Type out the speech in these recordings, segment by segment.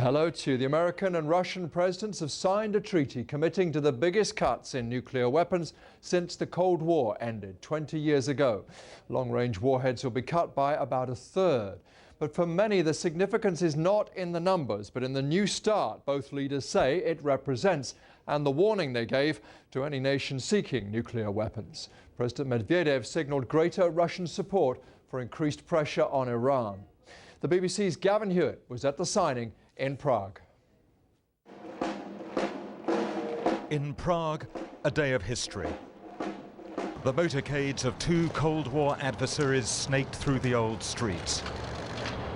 Hello to you. The American and Russian presidents have signed a treaty committing to the biggest cuts in nuclear weapons since the Cold War ended 20 years ago. Long-range warheads will be cut by about a third. But for many, the significance is not in the numbers, but in the new start both leaders say it represents, and the warning they gave to any nation seeking nuclear weapons. President Medvedev signaled greater Russian support for increased pressure on Iran. The BBC's Gavin Hewitt was at the signing in Prague. In Prague, a day of history. The motorcades of two Cold War adversaries snaked through the old streets.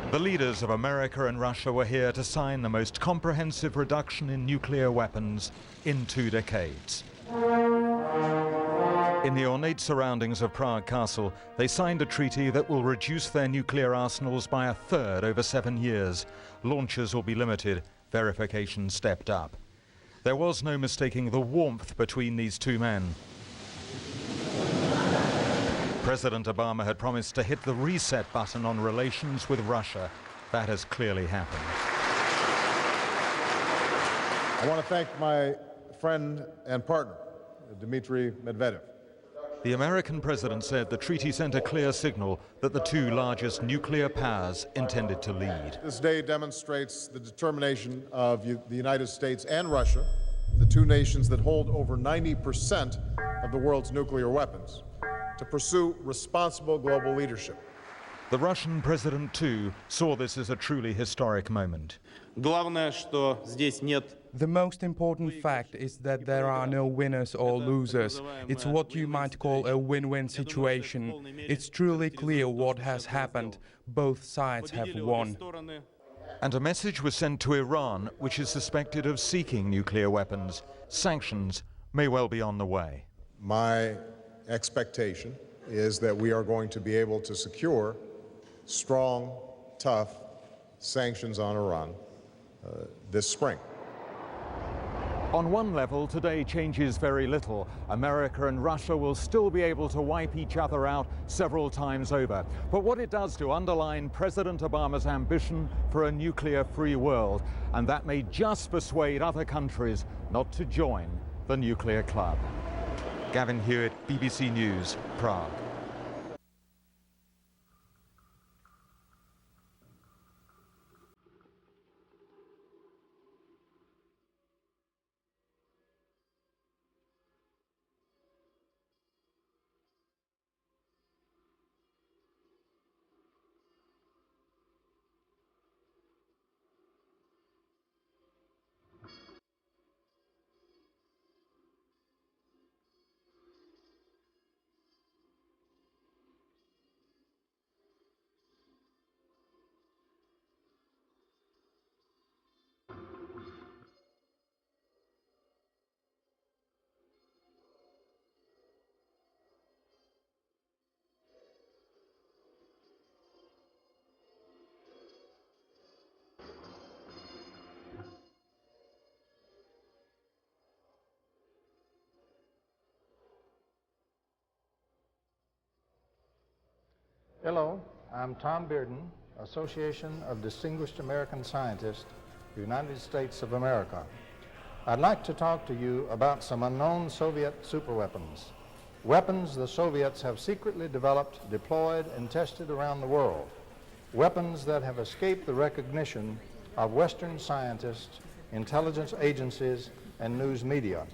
The leaders of America and Russia were here to sign the most comprehensive reduction in nuclear weapons in 2 decades. In the ornate surroundings of Prague Castle, they signed a treaty that will reduce their nuclear arsenals by a third over 7 years. Launches will be limited, verification stepped up. There was no mistaking the warmth between these two men. President Obama had promised to hit the reset button on relations with Russia. That has clearly happened. I want to thank my friend and partner, Dmitry Medvedev. The American president said the treaty sent a clear signal that the two largest nuclear powers intended to lead. This day demonstrates the determination of the United States and Russia, the two nations that hold over 90% of the world's nuclear weapons, to pursue responsible global leadership. The Russian president, too, saw this as a truly historic moment. The most important fact is that there are no winners or losers. It's what you might call a win-win situation. It's truly clear what has happened. Both sides have won. And a message was sent to Iran, which is suspected of seeking nuclear weapons. Sanctions may well be on the way. My expectation is that we are going to be able to secure strong, tough sanctions on Iran this spring. On one level, today changes very little. America and Russia will still be able to wipe each other out several times over. But what it does to underline President Obama's ambition for a nuclear-free world, and that may just persuade other countries not to join the nuclear club. Gavin Hewitt, BBC News, Prague. Hello, I'm Tom Bearden, Association of Distinguished American Scientists, United States of America. I'd like to talk to you about some unknown Soviet superweapons. Weapons the Soviets have secretly developed, deployed, and tested around the world. Weapons that have escaped the recognition of Western scientists, intelligence agencies, and news media.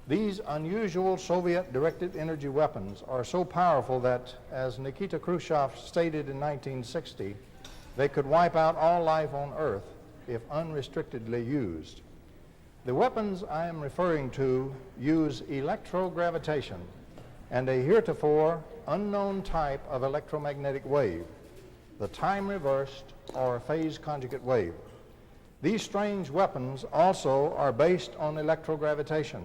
These unusual Soviet-directed energy weapons are so powerful that, as Nikita Khrushchev stated in 1960, they could wipe out all life on Earth if unrestrictedly used. The weapons I am referring to use electrogravitation and a heretofore unknown type of electromagnetic wave, the time-reversed or phase conjugate wave. These strange weapons also are based on electrogravitation.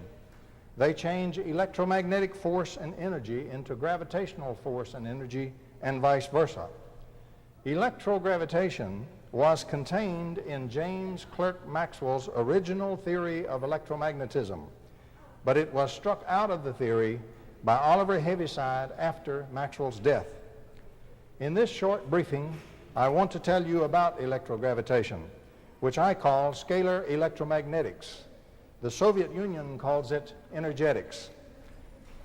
They change electromagnetic force and energy into gravitational force and energy, and vice versa. Electrogravitation was contained in James Clerk Maxwell's original theory of electromagnetism, but it was struck out of the theory by Oliver Heaviside after Maxwell's death. In this short briefing, I want to tell you about electrogravitation, which I call scalar electromagnetics. The Soviet Union calls it energetics.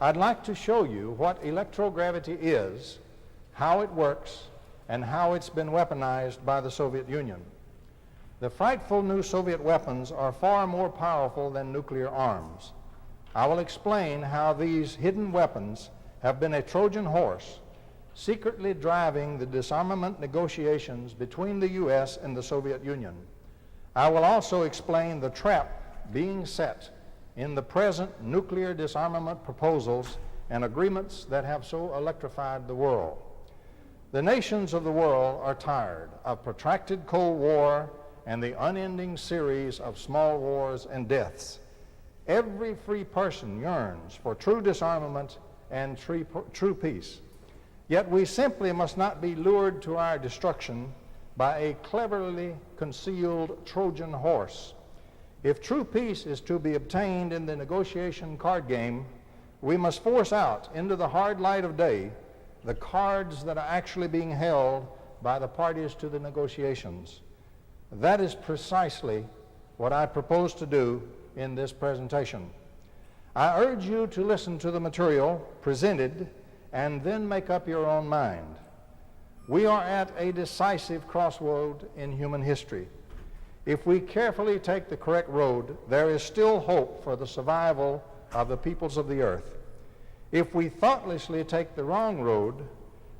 I'd like to show you what electrogravity is, how it works, and how it's been weaponized by the Soviet Union. The frightful new Soviet weapons are far more powerful than nuclear arms. I will explain how these hidden weapons have been a Trojan horse, secretly driving the disarmament negotiations between the U.S. and the Soviet Union. I will also explain the trap being set in the present nuclear disarmament proposals and agreements that have so electrified the world. The nations of the world are tired of protracted Cold War and the unending series of small wars and deaths. Every free person yearns for true disarmament and true peace. Yet we simply must not be lured to our destruction by a cleverly concealed Trojan horse. If true peace is to be obtained in the negotiation card game, we must force out into the hard light of day the cards that are actually being held by the parties to the negotiations. That is precisely what I propose to do in this presentation. I urge you to listen to the material presented and then make up your own mind. We are at a decisive crossroad in human history. If we carefully take the correct road, there is still hope for the survival of the peoples of the earth. If we thoughtlessly take the wrong road,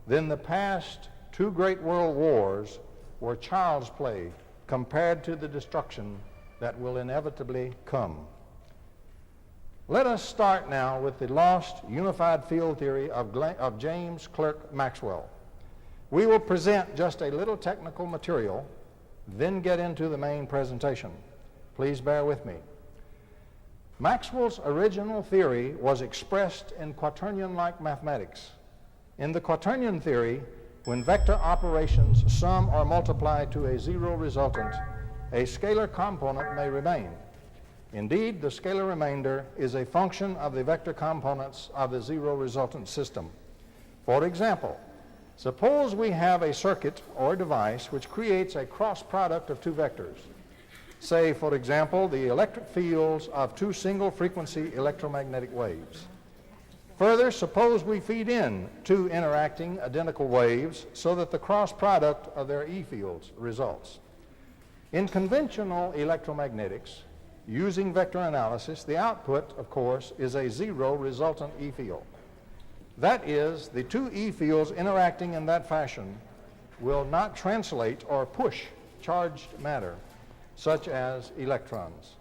then the past two great world wars were child's play compared to the destruction that will inevitably come. Let us start now with the lost unified field theory of James Clerk Maxwell. We will present just a little technical material, then get into the main presentation. Please bear with me. Maxwell's original theory was expressed in quaternion-like mathematics. In the quaternion theory, when vector operations sum or multiply to a zero resultant, a scalar component may remain. Indeed, the scalar remainder is a function of the vector components of the zero resultant system. For example, suppose we have a circuit or device which creates a cross product of two vectors. Say, for example, the electric fields of two single frequency electromagnetic waves. Further, suppose we feed in two interacting identical waves so that the cross product of their E fields results. In conventional electromagnetics, using vector analysis, the output, of course, is a zero resultant E field. That is, the two E fields interacting in that fashion will not translate or push charged matter, such as electrons.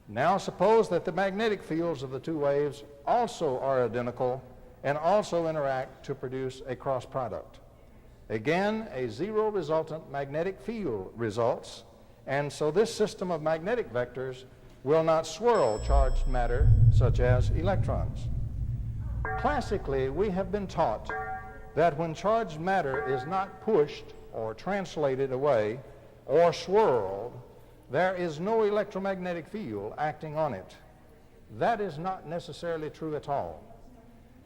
Now suppose that the magnetic fields of the two waves also are identical and also interact to produce a cross product. Again, a zero resultant magnetic field results, and so this system of magnetic vectors will not swirl charged matter such as electrons. Classically, we have been taught that when charged matter is not pushed or translated away or swirled, there is no electromagnetic field acting on it. That is not necessarily true at all.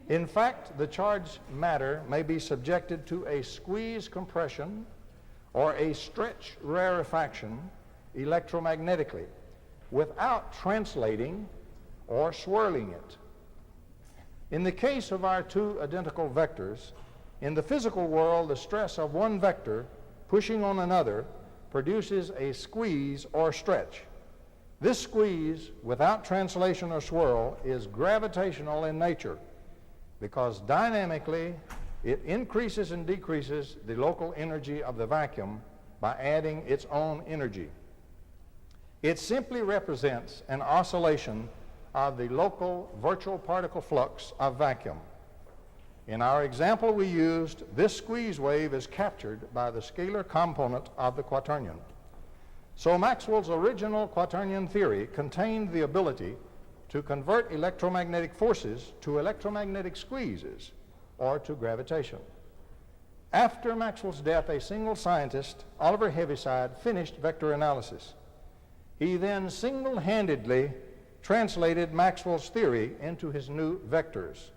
In fact, the charged matter may be subjected to a squeeze compression or a stretch rarefaction electromagnetically without translating or swirling it. In the case of our two identical vectors, in the physical world, the stress of one vector pushing on another produces a squeeze or stretch. This squeeze, without translation or swirl, is gravitational in nature because dynamically it increases and decreases the local energy of the vacuum by adding its own energy. It simply represents an oscillation of the local virtual particle flux of vacuum. In our example we used, this squeeze wave is captured by the scalar component of the quaternion. So Maxwell's original quaternion theory contained the ability to convert electromagnetic forces to electromagnetic squeezes or to gravitation. After Maxwell's death, a single scientist, Oliver Heaviside, finished vector analysis. He then single-handedly translated Maxwell's theory into his new vectors.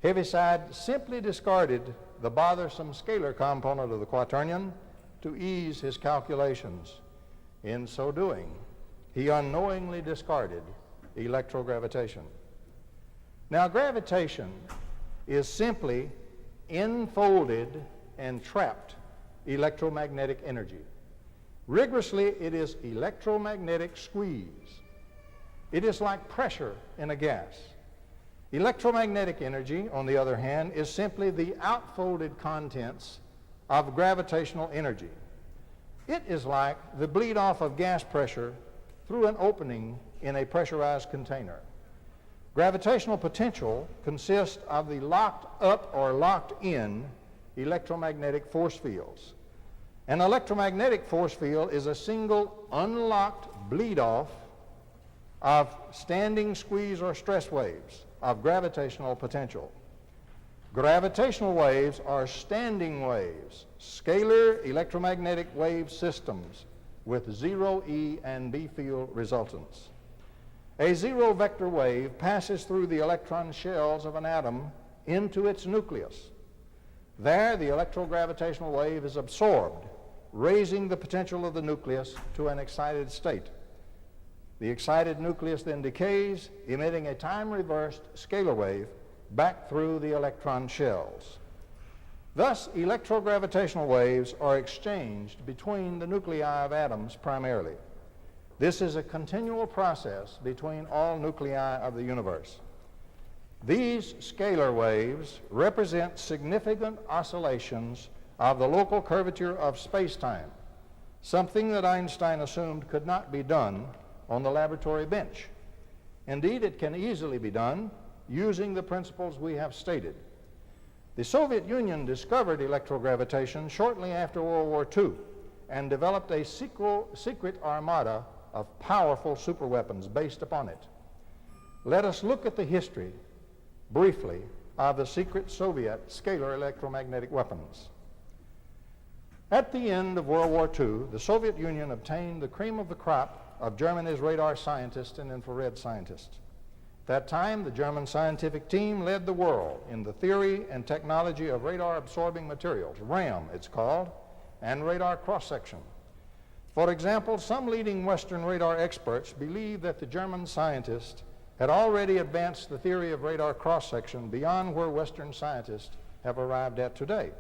Heaviside simply discarded the bothersome scalar component of the quaternion to ease his calculations. In so doing, he unknowingly discarded electrogravitation. Now, gravitation is simply enfolded and trapped electromagnetic energy. Rigorously, it is electromagnetic squeeze. It is like pressure in a gas. Electromagnetic energy, on the other hand, is simply the outfolded contents of gravitational energy. It is like the bleed off of gas pressure through an opening in a pressurized container. Gravitational potential consists of the locked up or locked in electromagnetic force fields. An electromagnetic force field is a single unlocked bleed off of standing squeeze or stress waves of gravitational potential. Gravitational waves are standing waves, scalar electromagnetic wave systems with zero E and B field resultants. A zero vector wave passes through the electron shells of an atom into its nucleus. There, the electrogravitational wave is absorbed, raising the potential of the nucleus to an excited state. The excited nucleus then decays, emitting a time-reversed scalar wave back through the electron shells. Thus, electrogravitational waves are exchanged between the nuclei of atoms primarily. This is a continual process between all nuclei of the universe. These scalar waves represent significant oscillations of the local curvature of space-time, something that Einstein assumed could not be done on the laboratory bench. Indeed, it can easily be done using the principles we have stated. The Soviet Union discovered electrogravitation shortly after World War II and developed a secret armada of powerful superweapons based upon it. Let us look at the history, briefly, of the secret Soviet scalar electromagnetic weapons. At the end of World War II, the Soviet Union obtained the cream of the crop of Germany's radar scientists and infrared scientists. At that time, the German scientific team led the world in the theory and technology of radar-absorbing materials, RAM it's called, and radar cross-section. For example, some leading Western radar experts believe that the German scientists had already advanced the theory of radar cross-section beyond where Western scientists have arrived at today.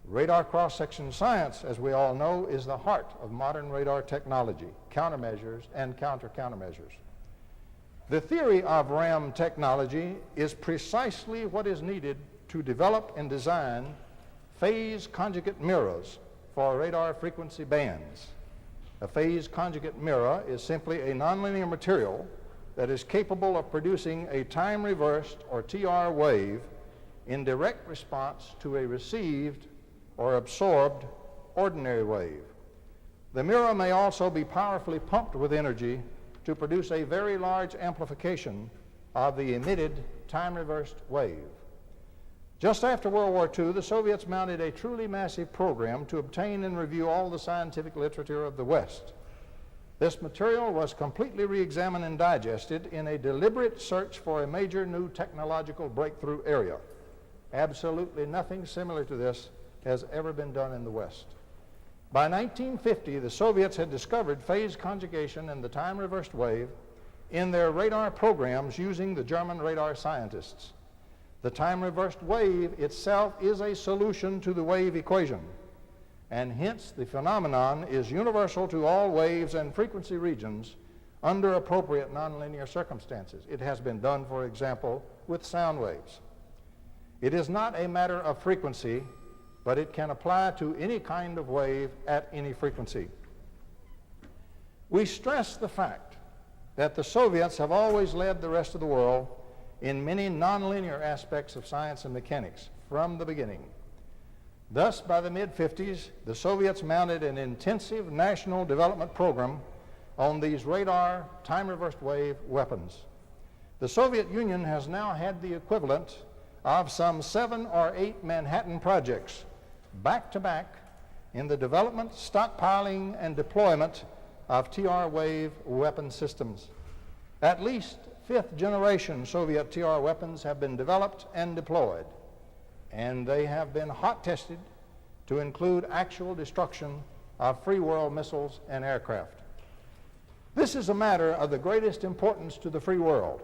Radar cross-section science, as we all know, is the heart of modern radar technology, countermeasures and countermeasures. The theory of RAM technology is precisely what is needed to develop and design phase conjugate mirrors for radar frequency bands. A phase conjugate mirror is simply a nonlinear material that is capable of producing a time-reversed or TR wave in direct response to a received or absorbed ordinary wave. The mirror may also be powerfully pumped with energy to produce a very large amplification of the emitted time-reversed wave. Just after World War II, the Soviets mounted a truly massive program to obtain and review all the scientific literature of the West. This material was completely re-examined and digested in a deliberate search for a major new technological breakthrough area. Absolutely nothing similar to this has ever been done in the West. By 1950, the Soviets had discovered phase conjugation and the time-reversed wave in their radar programs using the German radar scientists. The time-reversed wave itself is a solution to the wave equation, and hence the phenomenon is universal to all waves and frequency regions under appropriate nonlinear circumstances. It has been done, for example, with sound waves. It is not a matter of frequency, but it can apply to any kind of wave at any frequency. We stress the fact that the Soviets have always led the rest of the world in many nonlinear aspects of science and mechanics from the beginning. Thus, by the mid-50s, the Soviets mounted an intensive national development program on these radar time-reversed wave weapons. The Soviet Union has now had the equivalent of some 7 or 8 Manhattan projects back-to-back in the development, stockpiling, and deployment of TR wave weapon systems. At least 5th generation Soviet TR weapons have been developed and deployed, and they have been hot tested to include actual destruction of free world missiles and aircraft. This is a matter of the greatest importance to the free world,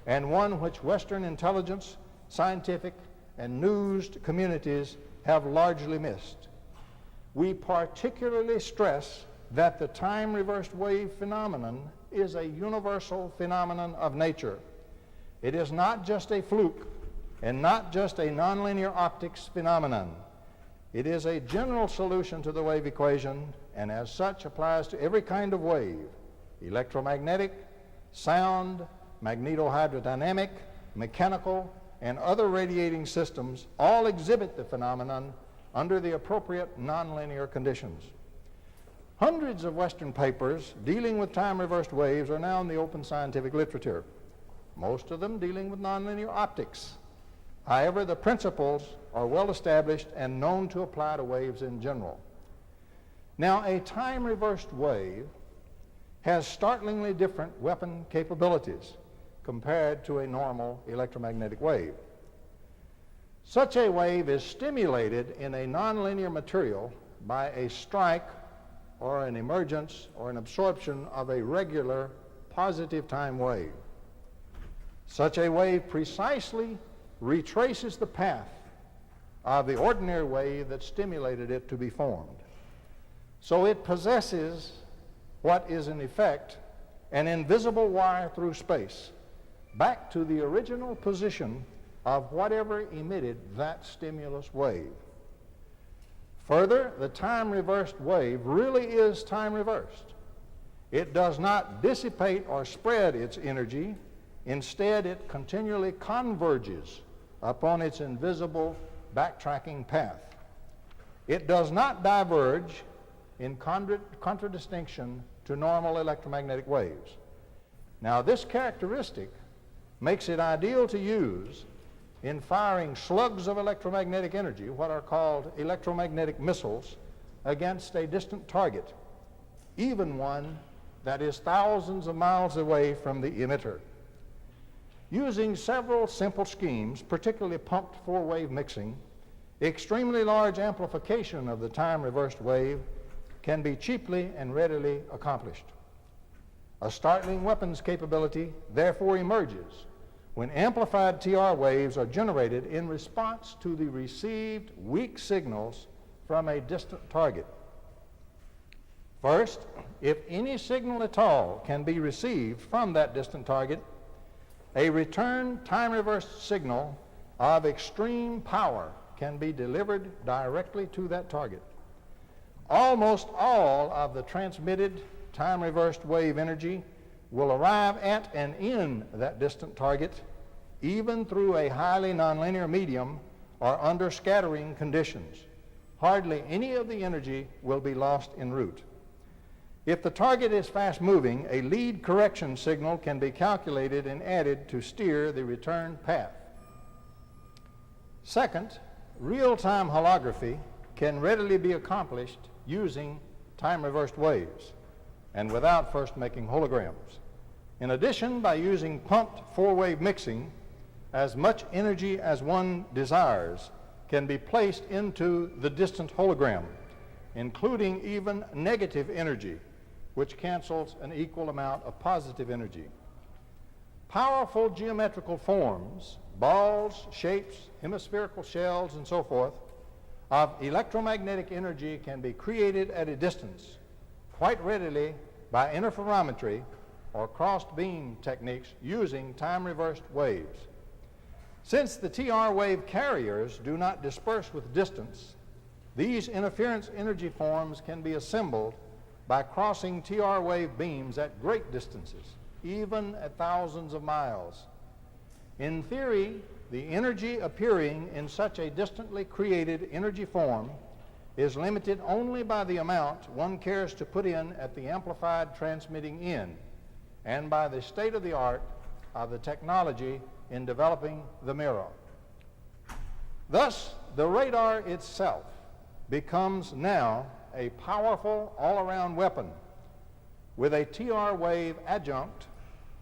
and one which Western intelligence, scientific, and news communities have largely missed. We particularly stress that the time-reversed wave phenomenon is a universal phenomenon of nature. It is not just a fluke and not just a nonlinear optics phenomenon. It is a general solution to the wave equation, and as such applies to every kind of wave: electromagnetic, sound, magnetohydrodynamic, mechanical, and other radiating systems all exhibit the phenomenon under the appropriate nonlinear conditions. Hundreds of Western papers dealing with time-reversed waves are now in the open scientific literature, most of them dealing with nonlinear optics. However, the principles are well established and known to apply to waves in general. Now, a time-reversed wave has startlingly different weapon capabilities compared to a normal electromagnetic wave. Such a wave is stimulated in a nonlinear material by a strike or an emergence or an absorption of a regular positive time wave. Such a wave precisely retraces the path of the ordinary wave that stimulated it to be formed. So it possesses what is in effect an invisible wire through space back to the original position of whatever emitted that stimulus wave. Further, the time-reversed wave really is time-reversed. It does not dissipate or spread its energy. Instead, it continually converges upon its invisible backtracking path. It does not diverge in contradistinction to normal electromagnetic waves. Now, this characteristic makes it ideal to use in firing slugs of electromagnetic energy, what are called electromagnetic missiles, against a distant target, even one that is thousands of miles away from the emitter. Using several simple schemes, particularly pumped four-wave mixing, extremely large amplification of the time-reversed wave can be cheaply and readily accomplished. A startling weapons capability therefore emerges when amplified TR waves are generated in response to the received weak signals from a distant target. First, if any signal at all can be received from that distant target, a return time-reversed signal of extreme power can be delivered directly to that target. Almost all of the transmitted time-reversed wave energy will arrive at and in that distant target, even through a highly nonlinear medium or under scattering conditions. Hardly any of the energy will be lost en route. If the target is fast-moving, a lead correction signal can be calculated and added to steer the return path. Second, real-time holography can readily be accomplished using time-reversed waves and without first making holograms. In addition, by using pumped four-wave mixing, as much energy as one desires can be placed into the distant hologram, including even negative energy, which cancels an equal amount of positive energy. Powerful geometrical forms, balls, shapes, hemispherical shells, and so forth, of electromagnetic energy can be created at a distance quite readily by interferometry or crossed beam techniques using time-reversed waves. Since the TR wave carriers do not disperse with distance, these interference energy forms can be assembled by crossing TR wave beams at great distances, even at thousands of miles. In theory, the energy appearing in such a distantly created energy form is limited only by the amount one cares to put in at the amplified transmitting end and by the state-of-the-art of the technology in developing the mirror. Thus, the radar itself becomes now a powerful all-around weapon with a TR wave adjunct.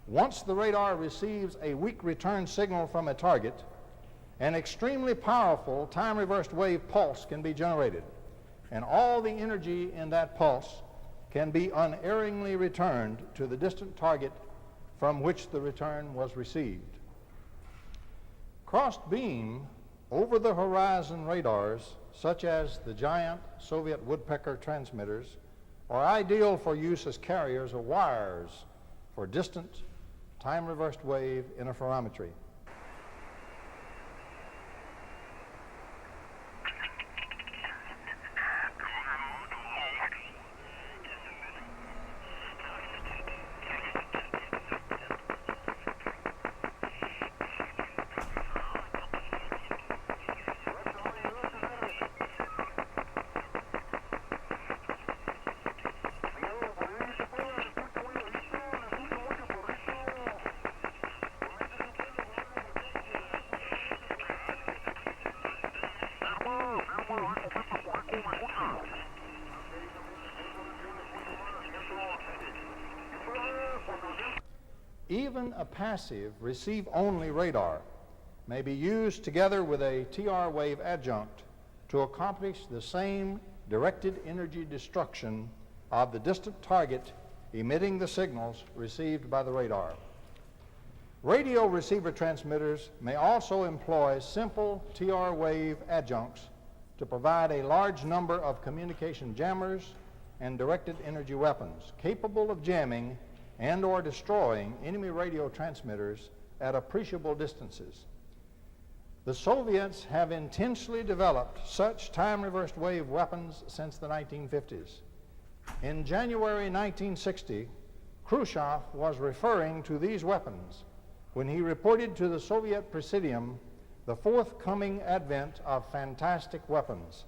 Once the radar receives a weak return signal from a target, an extremely powerful time-reversed wave pulse can be generated. and all the energy in that pulse can be unerringly returned to the distant target from which the return was received. Crossed beam over-the-horizon radars, such as the giant Soviet woodpecker transmitters, are ideal for use as carriers of wires for distant time-reversed wave interferometry. Even a passive receive-only radar may be used together with a TR wave adjunct to accomplish the same directed energy destruction of the distant target emitting the signals received by the radar. Radio receiver transmitters may also employ simple TR wave adjuncts to provide a large number of communication jammers and directed energy weapons capable of jamming and or destroying enemy radio transmitters at appreciable distances. The Soviets have intensely developed such time-reversed wave weapons since the 1950s. In January 1960, Khrushchev was referring to these weapons when he reported to the Soviet Presidium the forthcoming advent of fantastic weapons,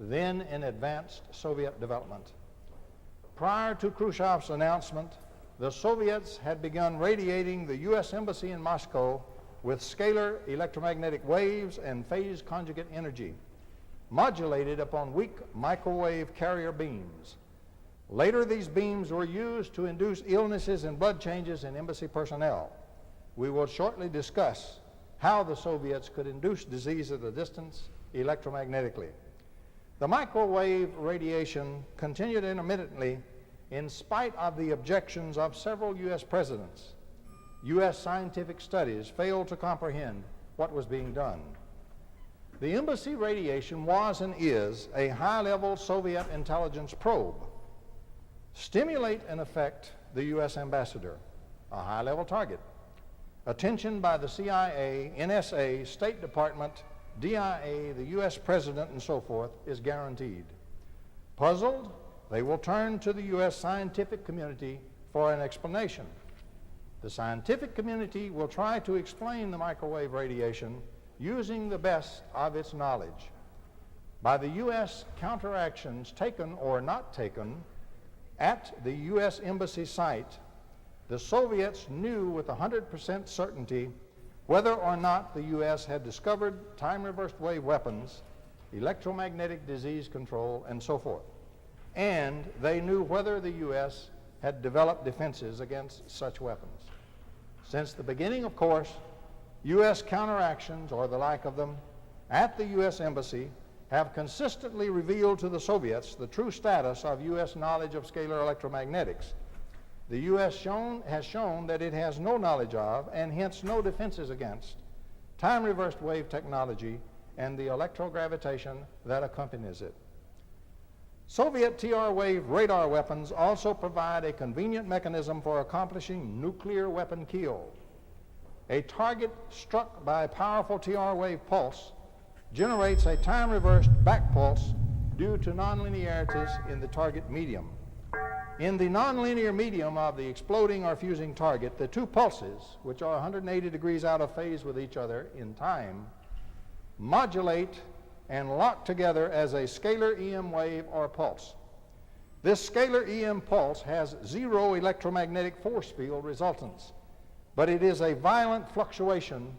then in advanced Soviet development. Prior to Khrushchev's announcement, the Soviets had begun radiating the U.S. Embassy in Moscow with scalar electromagnetic waves and phase conjugate energy, modulated upon weak microwave carrier beams. Later, these beams were used to induce illnesses and blood changes in embassy personnel. We will shortly discuss how the Soviets could induce disease at a distance electromagnetically. The microwave radiation continued intermittently in spite of the objections of several U.S. presidents. U.S. scientific studies failed to comprehend what was being done. The embassy radiation was and is a high-level Soviet intelligence probe. Stimulate and affect the U.S. ambassador, a high-level target. Attention by the CIA, NSA, State Department, DIA, the U.S. President, and so forth is guaranteed. Puzzled, they will turn to the U.S. scientific community for an explanation. The scientific community will try to explain the microwave radiation using the best of its knowledge. By the U.S. counteractions taken or not taken at the U.S. Embassy site, the Soviets knew with 100% certainty whether or not the U.S. had discovered time-reversed wave weapons, electromagnetic disease control, and so forth. And they knew whether the U.S. had developed defenses against such weapons. Since the beginning, of course, U.S. counteractions, or the like of them, at the U.S. Embassy have consistently revealed to the Soviets the true status of U.S. knowledge of scalar electromagnetics. The U.S. has shown that it has no knowledge of, and hence no defenses against, time-reversed wave technology and the electrogravitation that accompanies it. Soviet TR wave radar weapons also provide a convenient mechanism for accomplishing nuclear weapon kill. A target struck by a powerful TR wave pulse generates a time-reversed back pulse due to nonlinearities in the target medium. In the nonlinear medium of the exploding or fusing target, the two pulses, which are 180 degrees out of phase with each other in time, modulate and lock together as a scalar EM wave or pulse. This scalar EM pulse has zero electromagnetic force field resultants, but it is a violent fluctuation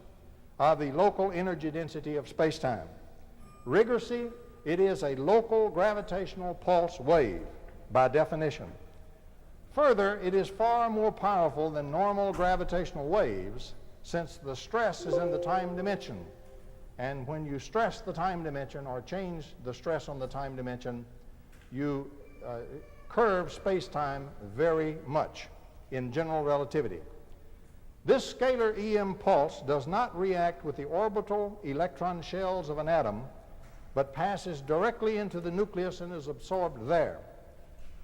of the local energy density of space-time. Rigorously, it is a local gravitational pulse wave by definition. Further, it is far more powerful than normal gravitational waves since the stress is in the time dimension. And when you stress the time dimension or change the stress on the time dimension, you curve space-time very much in general relativity. This scalar EM pulse does not react with the orbital electron shells of an atom, but passes directly into the nucleus and is absorbed there.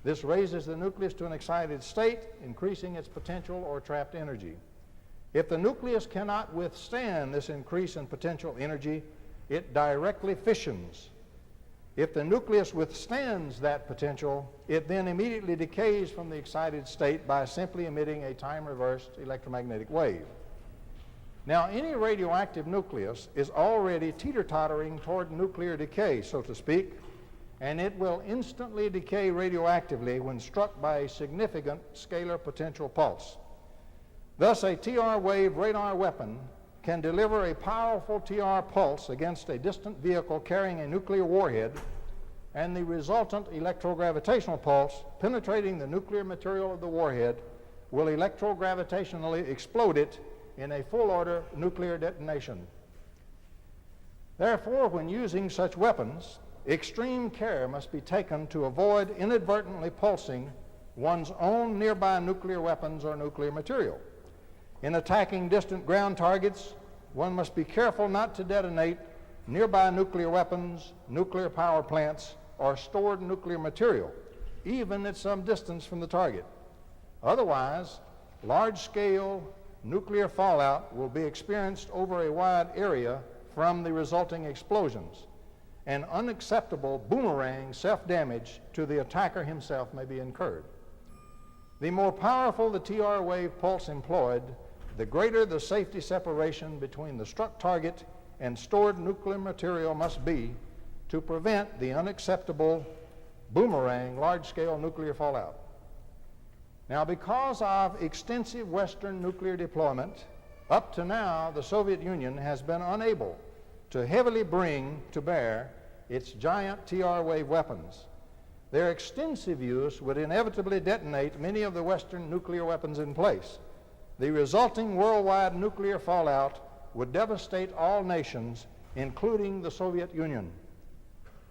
This raises the nucleus to an excited state, increasing its potential or trapped energy. If the nucleus cannot withstand this increase in potential energy, it directly fissions. If the nucleus withstands that potential, it then immediately decays from the excited state by simply emitting a time-reversed electromagnetic wave. Now, any radioactive nucleus is already teeter-tottering toward nuclear decay, so to speak, and it will instantly decay radioactively when struck by a significant scalar potential pulse. Thus, a TR wave radar weapon can deliver a powerful TR pulse against a distant vehicle carrying a nuclear warhead, and the resultant electrogravitational pulse penetrating the nuclear material of the warhead will electrogravitationally explode it in a full-order nuclear detonation. Therefore, when using such weapons, extreme care must be taken to avoid inadvertently pulsing one's own nearby nuclear weapons or nuclear material. In attacking distant ground targets, one must be careful not to detonate nearby nuclear weapons, nuclear power plants, or stored nuclear material, even at some distance from the target. Otherwise, large-scale nuclear fallout will be experienced over a wide area from the resulting explosions, and unacceptable boomerang self-damage to the attacker himself may be incurred. The more powerful the TR wave pulse employed, the greater the safety separation between the struck target and stored nuclear material must be to prevent the unacceptable boomerang large-scale nuclear fallout. Now, because of extensive Western nuclear deployment, up to now the Soviet Union has been unable to heavily bring to bear its giant TR wave weapons. Their extensive use would inevitably detonate many of the Western nuclear weapons in place. The resulting worldwide nuclear fallout would devastate all nations, including the Soviet Union.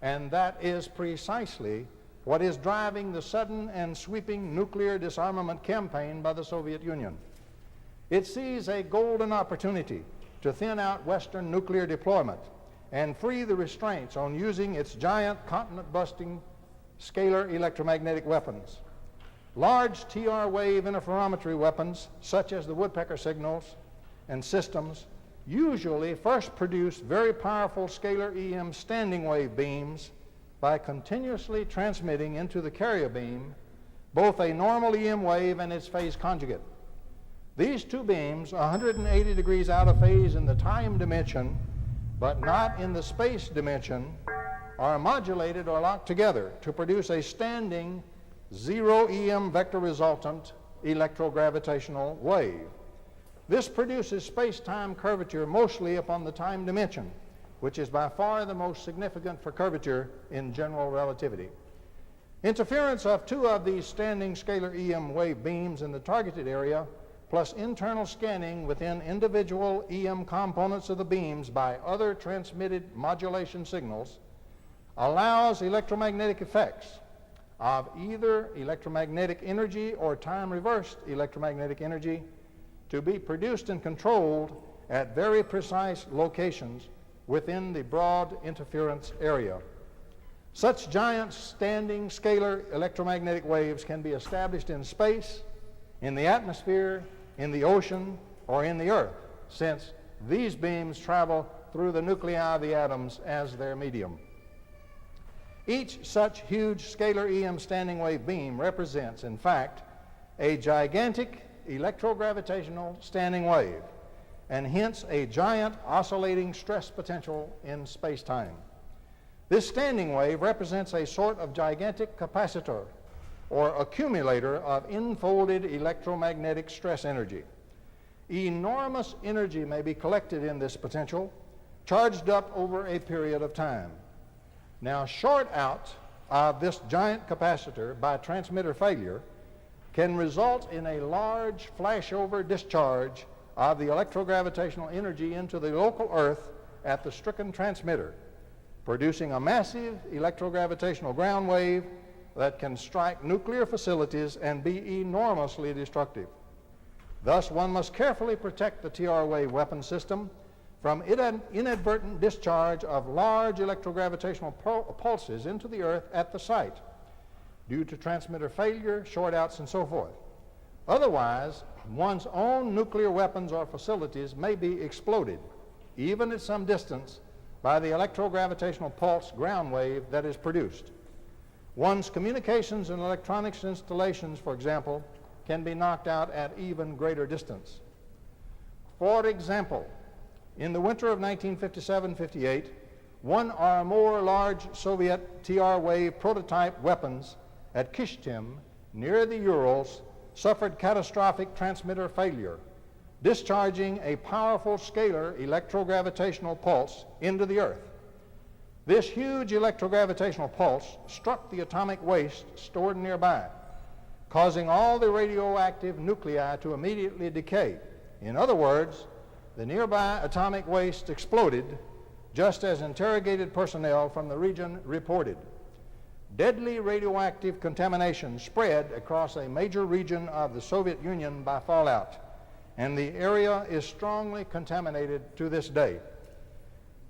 And that is precisely what is driving the sudden and sweeping nuclear disarmament campaign by the Soviet Union. It sees a golden opportunity to thin out Western nuclear deployment and free the restraints on using its giant continent-busting scalar electromagnetic weapons. Large TR wave interferometry weapons, such as the woodpecker signals and systems, usually first produce very powerful scalar EM standing wave beams by continuously transmitting into the carrier beam both a normal EM wave and its phase conjugate. These two beams, 180 degrees out of phase in the time dimension, but not in the space dimension, are modulated or locked together to produce a standing zero EM vector resultant electrogravitational wave. This produces space-time curvature mostly upon the time dimension, which is by far the most significant for curvature in general relativity. Interference of two of these standing scalar EM wave beams in the targeted area, plus internal scanning within individual EM components of the beams by other transmitted modulation signals, allows electromagnetic effects of either electromagnetic energy or time-reversed electromagnetic energy to be produced and controlled at very precise locations within the broad interference area. Such giant standing scalar electromagnetic waves can be established in space, in the atmosphere, in the ocean, or in the earth, since these beams travel through the nuclei of the atoms as their medium. Each such huge scalar EM standing wave beam represents, in fact, a gigantic electrogravitational standing wave, and hence a giant oscillating stress potential in space-time. This standing wave represents a sort of gigantic capacitor or accumulator of enfolded electromagnetic stress energy. Enormous energy may be collected in this potential, charged up over a period of time. Now, short out of this giant capacitor by transmitter failure can result in a large flashover discharge of the electrogravitational energy into the local Earth at the stricken transmitter, producing a massive electrogravitational ground wave that can strike nuclear facilities and be enormously destructive. Thus, one must carefully protect the TR wave weapon system from inadvertent discharge of large electrogravitational pulses into the Earth at the site due to transmitter failure, short-outs, and so forth. Otherwise, one's own nuclear weapons or facilities may be exploded, even at some distance, by the electrogravitational pulse ground wave that is produced. One's communications and electronics installations, for example, can be knocked out at even greater distance. For example, in the winter of 1957-58, one or more large Soviet TR wave prototype weapons at Kishtim, near the Urals, suffered catastrophic transmitter failure, discharging a powerful scalar electrogravitational pulse into the Earth. This huge electrogravitational pulse struck the atomic waste stored nearby, causing all the radioactive nuclei to immediately decay. In other words, the nearby atomic waste exploded, just as interrogated personnel from the region reported. Deadly radioactive contamination spread across a major region of the Soviet Union by fallout, and the area is strongly contaminated to this day.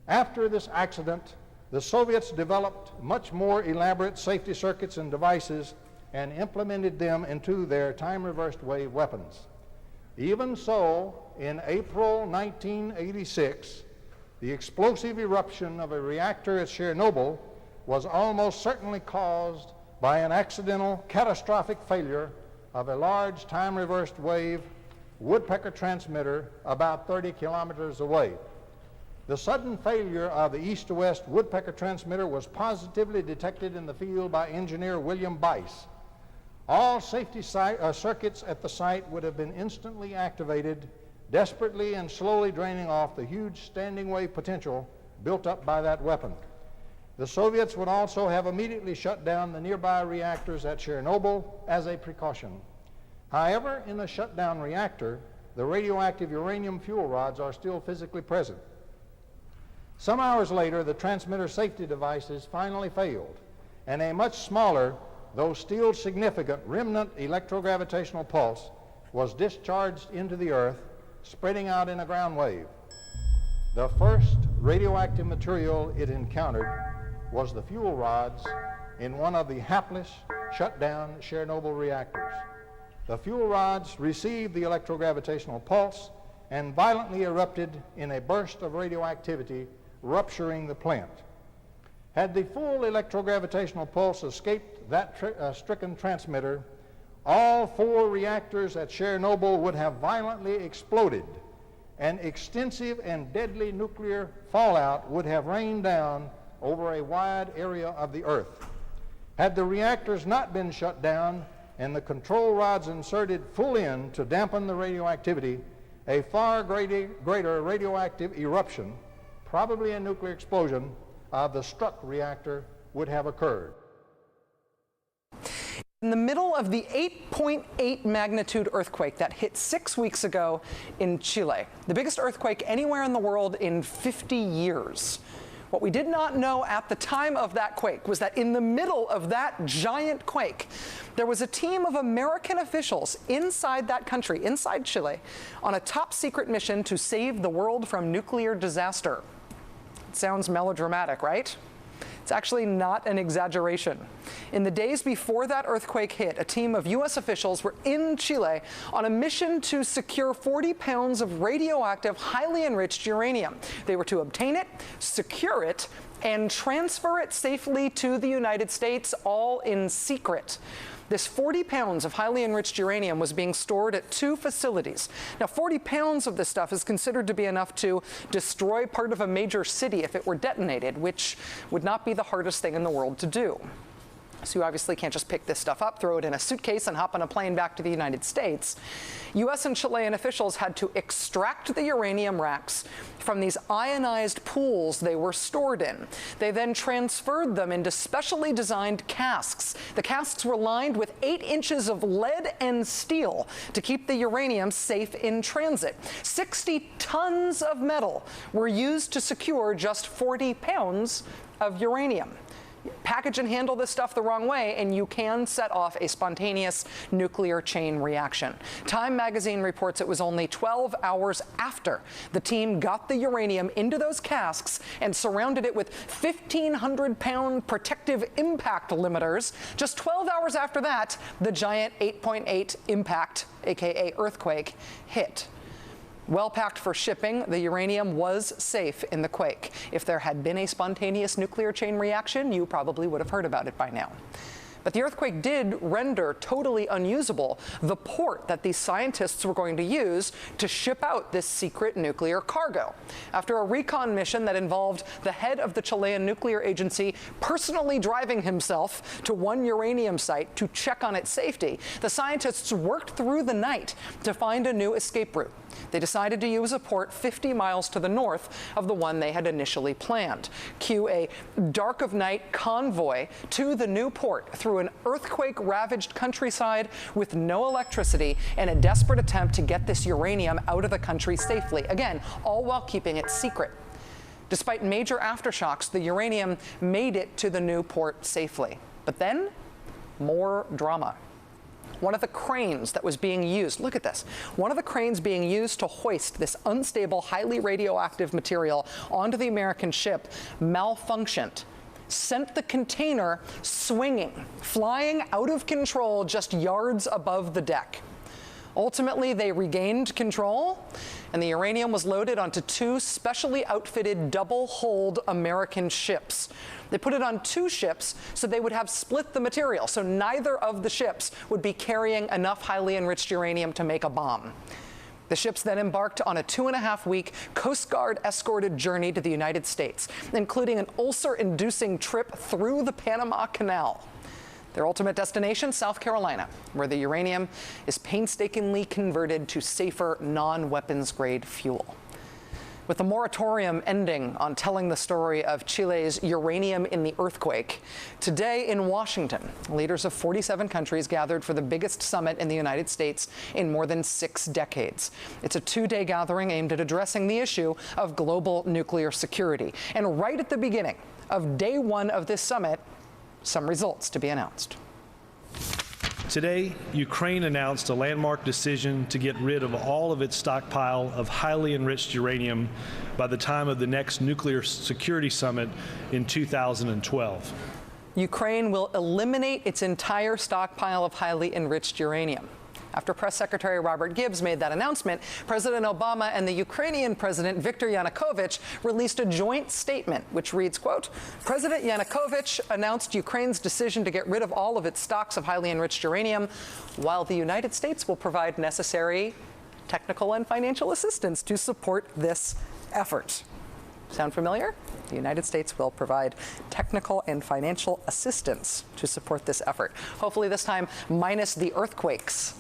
After this accident, the Soviets developed much more elaborate safety circuits and devices and implemented them into their time-reversed wave weapons. Even so, in April 1986, the explosive eruption of a reactor at Chernobyl was almost certainly caused by an accidental catastrophic failure of a large time-reversed wave woodpecker transmitter about 30 kilometers away. The sudden failure of the east-to-west woodpecker transmitter was positively detected in the field by engineer William Bice. All safety circuits at the site would have been instantly activated, desperately and slowly draining off the huge standing wave potential built up by that weapon. The Soviets would also have immediately shut down the nearby reactors at Chernobyl as a precaution. However, in a shutdown reactor, the radioactive uranium fuel rods are still physically present. Some hours later, the transmitter safety devices finally failed, and a much smaller, though still significant, remnant electrogravitational pulse was discharged into the Earth, spreading out in a ground wave. The first radioactive material it encountered was the fuel rods in one of the hapless, shut-down Chernobyl reactors. The fuel rods received the electrogravitational pulse and violently erupted in a burst of radioactivity, rupturing the plant. Had the full electrogravitational pulse escaped that stricken transmitter, all 4 reactors at Chernobyl would have violently exploded, and extensive and deadly nuclear fallout would have rained down over a wide area of the Earth. Had the reactors not been shut down and the control rods inserted full in to dampen the radioactivity, a far greater radioactive eruption, probably a nuclear explosion, of the struck reactor would have occurred. In the middle of the 8.8 magnitude earthquake that hit 6 weeks ago in Chile, the biggest earthquake anywhere in the world in 50 years. What we did not know at the time of that quake was that in the middle of that giant quake, there was a team of American officials inside that country, inside Chile, on a top secret mission to save the world from nuclear disaster. It sounds melodramatic, right? It's actually not an exaggeration. In the days before that earthquake hit, a team of U.S. officials were in Chile on a mission to secure 40 pounds of radioactive, highly enriched uranium. They were to obtain it, secure it, and transfer it safely to the United States, all in secret. This 40 pounds of highly enriched uranium was being stored at 2 facilities. Now, 40 pounds of this stuff is considered to be enough to destroy part of a major city if it were detonated, which would not be the hardest thing in the world to do. So you obviously can't just pick this stuff up, throw it in a suitcase, and hop on a plane back to the United States. U.S. and Chilean officials had to extract the uranium racks from these ionized pools they were stored in. They then transferred them into specially designed casks. The casks were lined with 8 inches of lead and steel to keep the uranium safe in transit. 60 tons of metal were used to secure just 40 pounds of uranium. Package and handle this stuff the wrong way, and you can set off a spontaneous nuclear chain reaction. Time magazine reports it was only 12 hours after the team got the uranium into those casks and surrounded it with 1,500-pound protective impact limiters. Just 12 hours after that, the giant 8.8 impact, aka earthquake, hit. Well packed for shipping, the uranium was safe in the quake. If there had been a spontaneous nuclear chain reaction, you probably would have heard about it by now. But the earthquake did render totally unusable the port that these scientists were going to use to ship out this secret nuclear cargo. After a recon mission that involved the head of the Chilean nuclear agency personally driving himself to one uranium site to check on its safety, the scientists worked through the night to find a new escape route. They decided to use a port 50 miles to the north of the one they had initially planned. Cue a dark of night convoy to the new port through an earthquake-ravaged countryside with no electricity in a desperate attempt to get this uranium out of the country safely. Again, all while keeping it secret. Despite major aftershocks, the uranium made it to the new port safely. But then, more drama. One of the cranes that was being used, look at this, one of the cranes being used to hoist this unstable, highly radioactive material onto the American ship malfunctioned, sent the container swinging, flying out of control just yards above the deck. Ultimately, they regained control, and the uranium was loaded onto two specially outfitted double-hulled American ships. They put it on two ships so they would have split the material, so neither of the ships would be carrying enough highly enriched uranium to make a bomb. The ships then embarked on a 2.5-week Coast Guard escorted journey to the United States, including an ulcer-inducing trip through the Panama Canal. Their ultimate destination, South Carolina, where the uranium is painstakingly converted to safer, non-weapons grade fuel. With the moratorium ending on telling the story of Chile's uranium in the earthquake, today in Washington, leaders of 47 countries gathered for the biggest summit in the United States in more than 6 decades. It's a 2-day gathering aimed at addressing the issue of global nuclear security. And right at the beginning of day 1 of this summit, some results to be announced. Today, Ukraine announced a landmark decision to get rid of all of its stockpile of highly enriched uranium by the time of the next Nuclear Security Summit in 2012. Ukraine will eliminate its entire stockpile of highly enriched uranium. After Press Secretary Robert Gibbs made that announcement, President Obama and the Ukrainian President Viktor Yanukovych released a joint statement, which reads, quote, President Yanukovych announced Ukraine's decision to get rid of all of its stocks of highly enriched uranium, while the United States will provide necessary technical and financial assistance to support this effort. Sound familiar? The United States will provide technical and financial assistance to support this effort. Hopefully this time minus the earthquakes.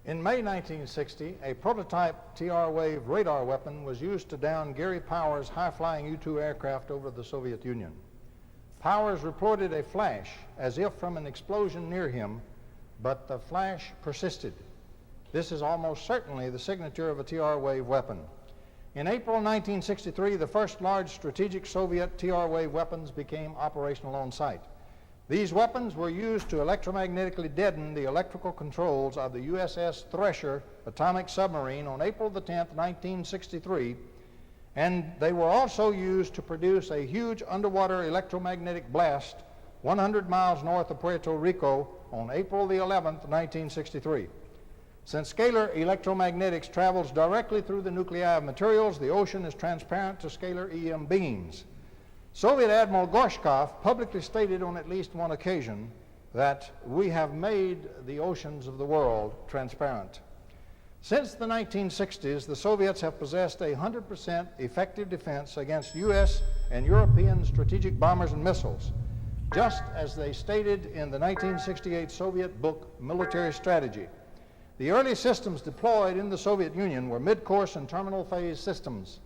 In May 1960, a prototype TR-wave radar weapon was used to down Gary Powers' high-flying U-2 aircraft over the Soviet Union. Powers reported a flash as if from an explosion near him, but the flash persisted. This is almost certainly the signature of a TR-wave weapon. In April 1963, the first large strategic Soviet TR-wave weapons became operational on site. These weapons were used to electromagnetically deaden the electrical controls of the USS Thresher atomic submarine on April the 10th, 1963, and they were also used to produce a huge underwater electromagnetic blast 100 miles north of Puerto Rico on April the 11th, 1963. Since scalar electromagnetics travels directly through the nuclei of materials, the ocean is transparent to scalar EM beams. Soviet Admiral Gorshkov publicly stated on at least one occasion that we have made the oceans of the world transparent. Since the 1960s, the Soviets have possessed a 100% effective defense against U.S. and European strategic bombers and missiles, just as they stated in the 1968 Soviet book, Military Strategy. The early systems deployed in the Soviet Union were mid-course and terminal phase systems.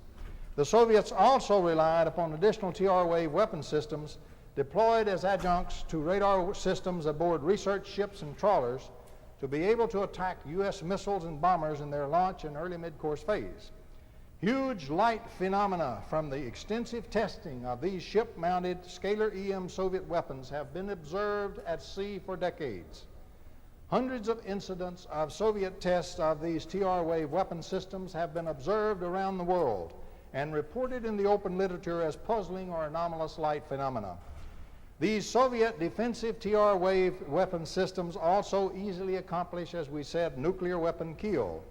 The Soviets also relied upon additional TR-wave weapon systems deployed as adjuncts to radar systems aboard research ships and trawlers to be able to attack U.S. missiles and bombers in their launch and early mid-course phase. Huge light phenomena from the extensive testing of these ship-mounted scalar EM Soviet weapons have been observed at sea for decades. Hundreds of incidents of Soviet tests of these TR-wave weapon systems have been observed around the world and reported in the open literature as puzzling or anomalous light phenomena. These Soviet defensive TR-wave weapon systems also easily accomplish, as we said, nuclear weapon kill.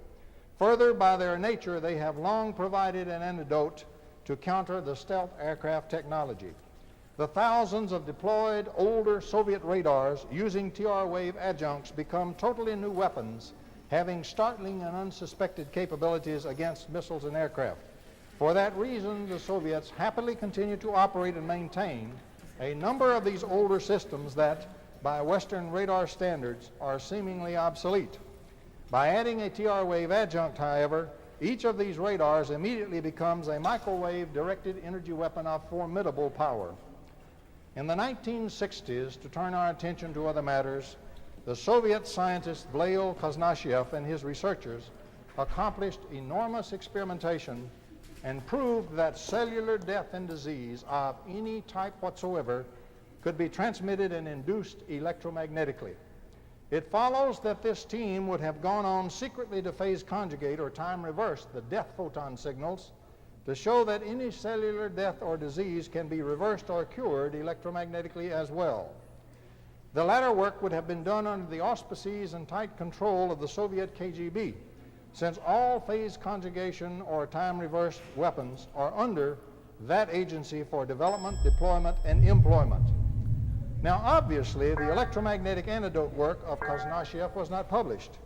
Further, by their nature, they have long provided an antidote to counter the stealth aircraft technology. The thousands of deployed older Soviet radars using TR-wave adjuncts become totally new weapons, having startling and unsuspected capabilities against missiles and aircraft. For that reason, the Soviets happily continue to operate and maintain a number of these older systems that, by Western radar standards, are seemingly obsolete. By adding a TR-wave adjunct, however, each of these radars immediately becomes a microwave-directed energy weapon of formidable power. In the 1960s, to turn our attention to other matters, the Soviet scientist Blail Koznachiev and his researchers accomplished enormous experimentation and proved that cellular death and disease of any type whatsoever could be transmitted and induced electromagnetically. It follows that this team would have gone on secretly to phase conjugate or time reverse the death photon signals to show that any cellular death or disease can be reversed or cured electromagnetically as well. The latter work would have been done under the auspices and tight control of the Soviet KGB, since all phase conjugation or time reversed weapons are under that agency for development, deployment, and employment. Now, obviously, the electromagnetic antidote work of Koznachiev was not published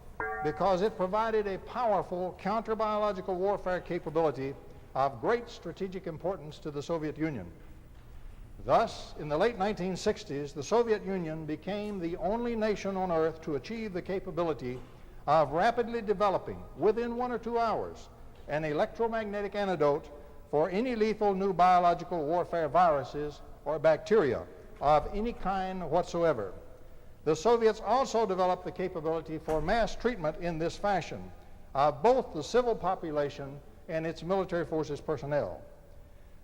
because it provided a powerful counter-biological warfare capability of great strategic importance to the Soviet Union. Thus, in the late 1960s, the Soviet Union became the only nation on Earth to achieve the capability of rapidly developing, within 1 or 2 hours, an electromagnetic antidote for any lethal new biological warfare viruses or bacteria of any kind whatsoever. The Soviets also developed the capability for mass treatment in this fashion of both the civil population and its military forces personnel.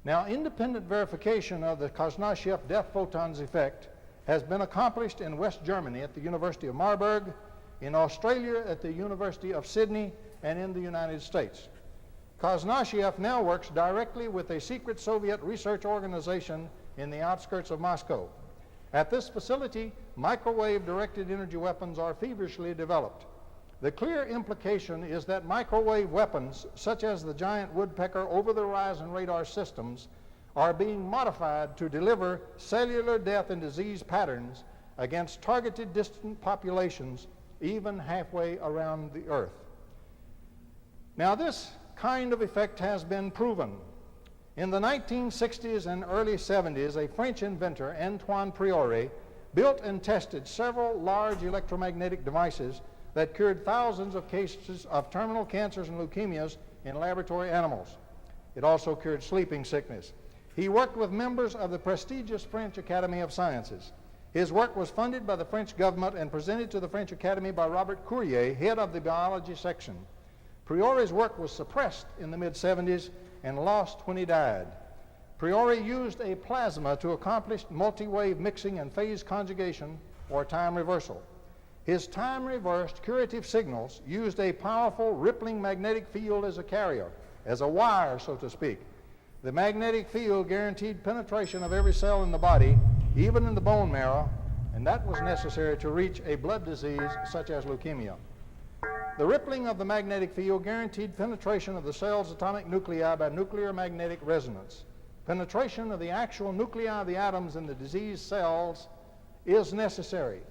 Now, independent verification of the Koznachiev death photons effect has been accomplished in West Germany at the University of Marburg, in Australia at the University of Sydney, and in the United States. Koznachiev now works directly with a secret Soviet research organization in the outskirts of Moscow. At this facility, microwave-directed energy weapons are feverishly developed. The clear implication is that microwave weapons, such as the giant woodpecker over-the-horizon radar systems, are being modified to deliver cellular death and disease patterns against targeted distant populations even halfway around the Earth. Now, this kind of effect has been proven. In the 1960s and early 70s, a French inventor, Antoine Priore, built and tested several large electromagnetic devices that cured thousands of cases of terminal cancers and leukemias in laboratory animals. It also cured sleeping sickness. He worked with members of the prestigious French Academy of Sciences. His work was funded by the French government and presented to the French Academy by Robert Courier, head of the biology section. Priore's work was suppressed in the mid-70s and lost when he died. Priore used a plasma to accomplish multi-wave mixing and phase conjugation, or time reversal. His time-reversed curative signals used a powerful rippling magnetic field as a carrier, as a wire, so to speak. The magnetic field guaranteed penetration of every cell in the body, even in the bone marrow, and that was necessary to reach a blood disease such as leukemia. The rippling of the magnetic field guaranteed penetration of the cell's atomic nuclei by nuclear magnetic resonance. Penetration of the actual nuclei of the atoms in the diseased cells is necessary,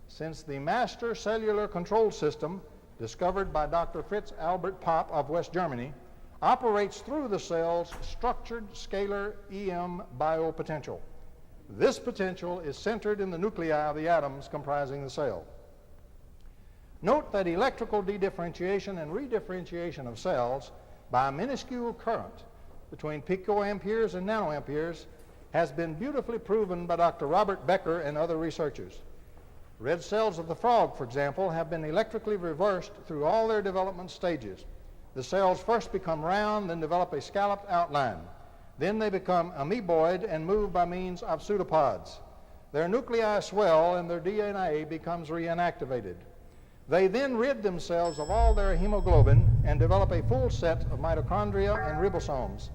since the master cellular control system, discovered by Dr. Fritz Albert Popp of West Germany, operates through the cell's structured scalar EM biopotential. This potential is centered in the nuclei of the atoms comprising the cell. Note that electrical dedifferentiation and redifferentiation of cells by a minuscule current between picoamperes and nanoamperes has been beautifully proven by Dr. Robert Becker and other researchers. Red cells of the frog, for example, have been electrically reversed through all their development stages. The cells first become round, then develop a scalloped outline. Then they become amoeboid and move by means of pseudopods. Their nuclei swell and their DNA becomes reinactivated. They then rid themselves of all their hemoglobin and develop a full set of mitochondria and ribosomes.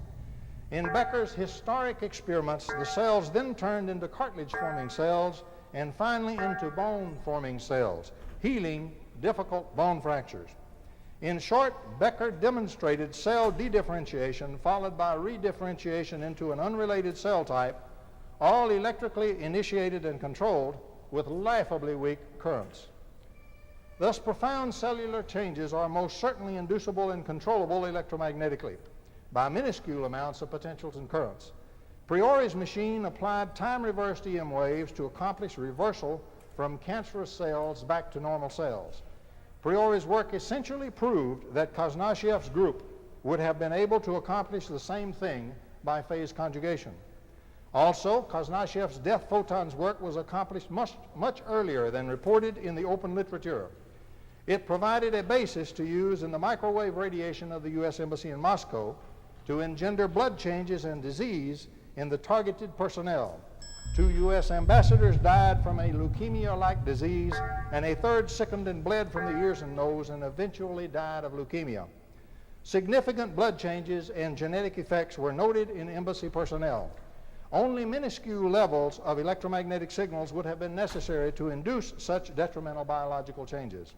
In Becker's historic experiments, the cells then turned into cartilage-forming cells and finally into bone-forming cells, healing difficult bone fractures. In short, Becker demonstrated cell dedifferentiation followed by redifferentiation into an unrelated cell type, all electrically initiated and controlled with laughably weak currents. Thus, profound cellular changes are most certainly inducible and controllable electromagnetically by minuscule amounts of potentials and currents. Priori's machine applied time-reversed EM waves to accomplish reversal from cancerous cells back to normal cells. Priori's work essentially proved that Kosnachiev's group would have been able to accomplish the same thing by phase conjugation. Also, Kosnachiev's death photons work was accomplished much earlier than reported in the open literature. It provided a basis to use in the microwave radiation of the U.S. Embassy in Moscow to engender blood changes and disease in the targeted personnel. 2 U.S. ambassadors died from a leukemia-like disease, and a third sickened and bled from the ears and nose and eventually died of leukemia. Significant blood changes and genetic effects were noted in embassy personnel. Only minuscule levels of electromagnetic signals would have been necessary to induce such detrimental biological changes.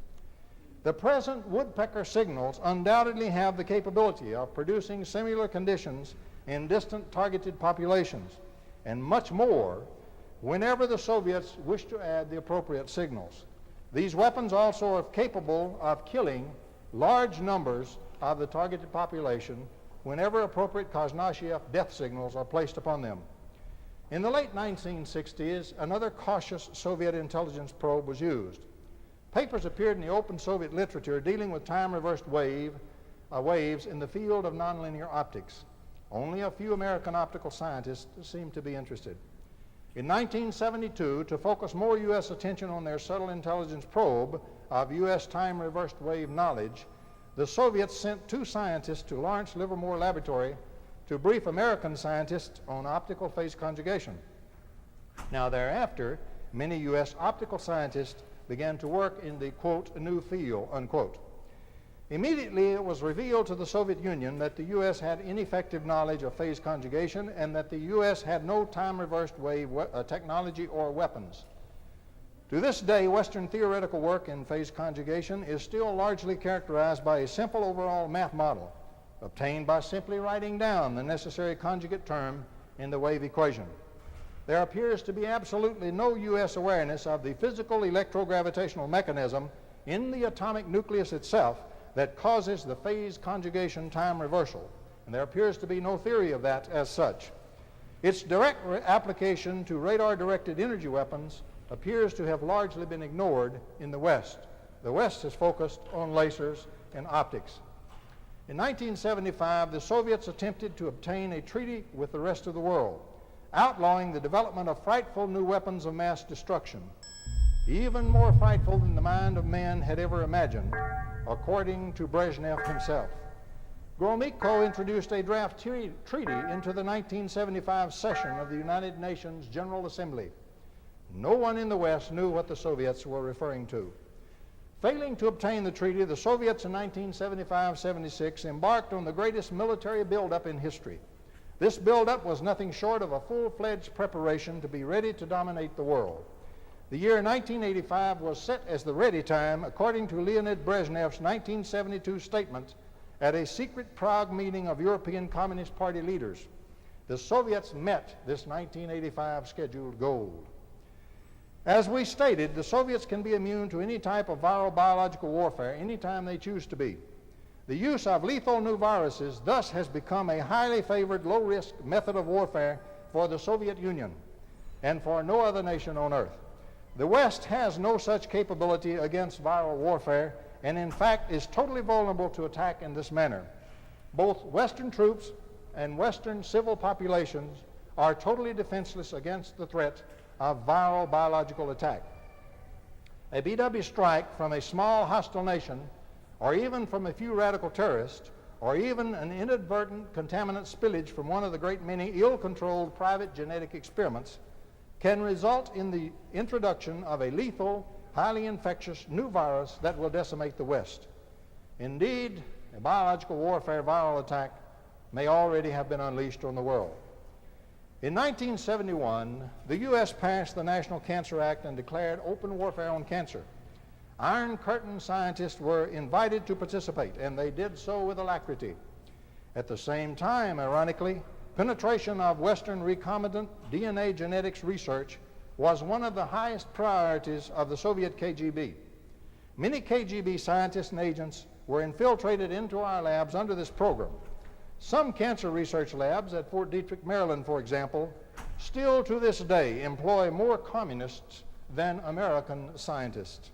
The present woodpecker signals undoubtedly have the capability of producing similar conditions in distant targeted populations, and much more whenever the Soviets wish to add the appropriate signals. These weapons also are capable of killing large numbers of the targeted population whenever appropriate Kosnachiev death signals are placed upon them. In the late 1960s, another cautious Soviet intelligence probe was used. Papers appeared in the open Soviet literature dealing with time-reversed waves in the field of nonlinear optics. Only a few American optical scientists seemed to be interested. In 1972, to focus more U.S. attention on their subtle intelligence probe of U.S. time-reversed wave knowledge, the Soviets sent 2 scientists to Lawrence Livermore Laboratory to brief American scientists on optical phase conjugation. Now thereafter, many U.S. optical scientists began to work in the, quote, new field, unquote. Immediately it was revealed to the Soviet Union that the U.S. had ineffective knowledge of phase conjugation and that the U.S. had no time-reversed wave technology or weapons. To this day, Western theoretical work in phase conjugation is still largely characterized by a simple overall math model obtained by simply writing down the necessary conjugate term in the wave equation. There appears to be absolutely no U.S. awareness of the physical electrogravitational mechanism in the atomic nucleus itself that causes the phase conjugation time reversal, and there appears to be no theory of that as such. Its direct application to radar-directed energy weapons appears to have largely been ignored in the West. The West has focused on lasers and optics. In 1975, the Soviets attempted to obtain a treaty with the rest of the world, outlawing the development of frightful new weapons of mass destruction, even more frightful than the mind of man had ever imagined, according to Brezhnev himself. Gromyko introduced a draft treaty into the 1975 session of the United Nations General Assembly. No one in the West knew what the Soviets were referring to. Failing to obtain the treaty, the Soviets in 1975-76 embarked on the greatest military buildup in history. This buildup was nothing short of a full-fledged preparation to be ready to dominate the world. The year 1985 was set as the ready time, according to Leonid Brezhnev's 1972 statement at a secret Prague meeting of European Communist Party leaders. The Soviets met this 1985 scheduled goal. As we stated, the Soviets can be immune to any type of viral biological warfare anytime they choose to be. The use of lethal new viruses thus has become a highly favored, low-risk method of warfare for the Soviet Union and for no other nation on earth. The West has no such capability against viral warfare and in fact is totally vulnerable to attack in this manner. Both Western troops and Western civil populations are totally defenseless against the threat of viral biological attack. A BW strike from a small hostile nation or even from a few radical terrorists, or even an inadvertent contaminant spillage from one of the great many ill-controlled private genetic experiments, can result in the introduction of a lethal, highly infectious new virus that will decimate the West. Indeed, a biological warfare viral attack may already have been unleashed on the world. In 1971, the U.S. passed the National Cancer Act and declared open warfare on cancer. Iron Curtain scientists were invited to participate, and they did so with alacrity. At the same time, ironically, penetration of Western recombinant DNA genetics research was one of the highest priorities of the Soviet KGB. Many KGB scientists and agents were infiltrated into our labs under this program. Some cancer research labs at Fort Detrick, Maryland, for example, still to this day employ more communists than American scientists.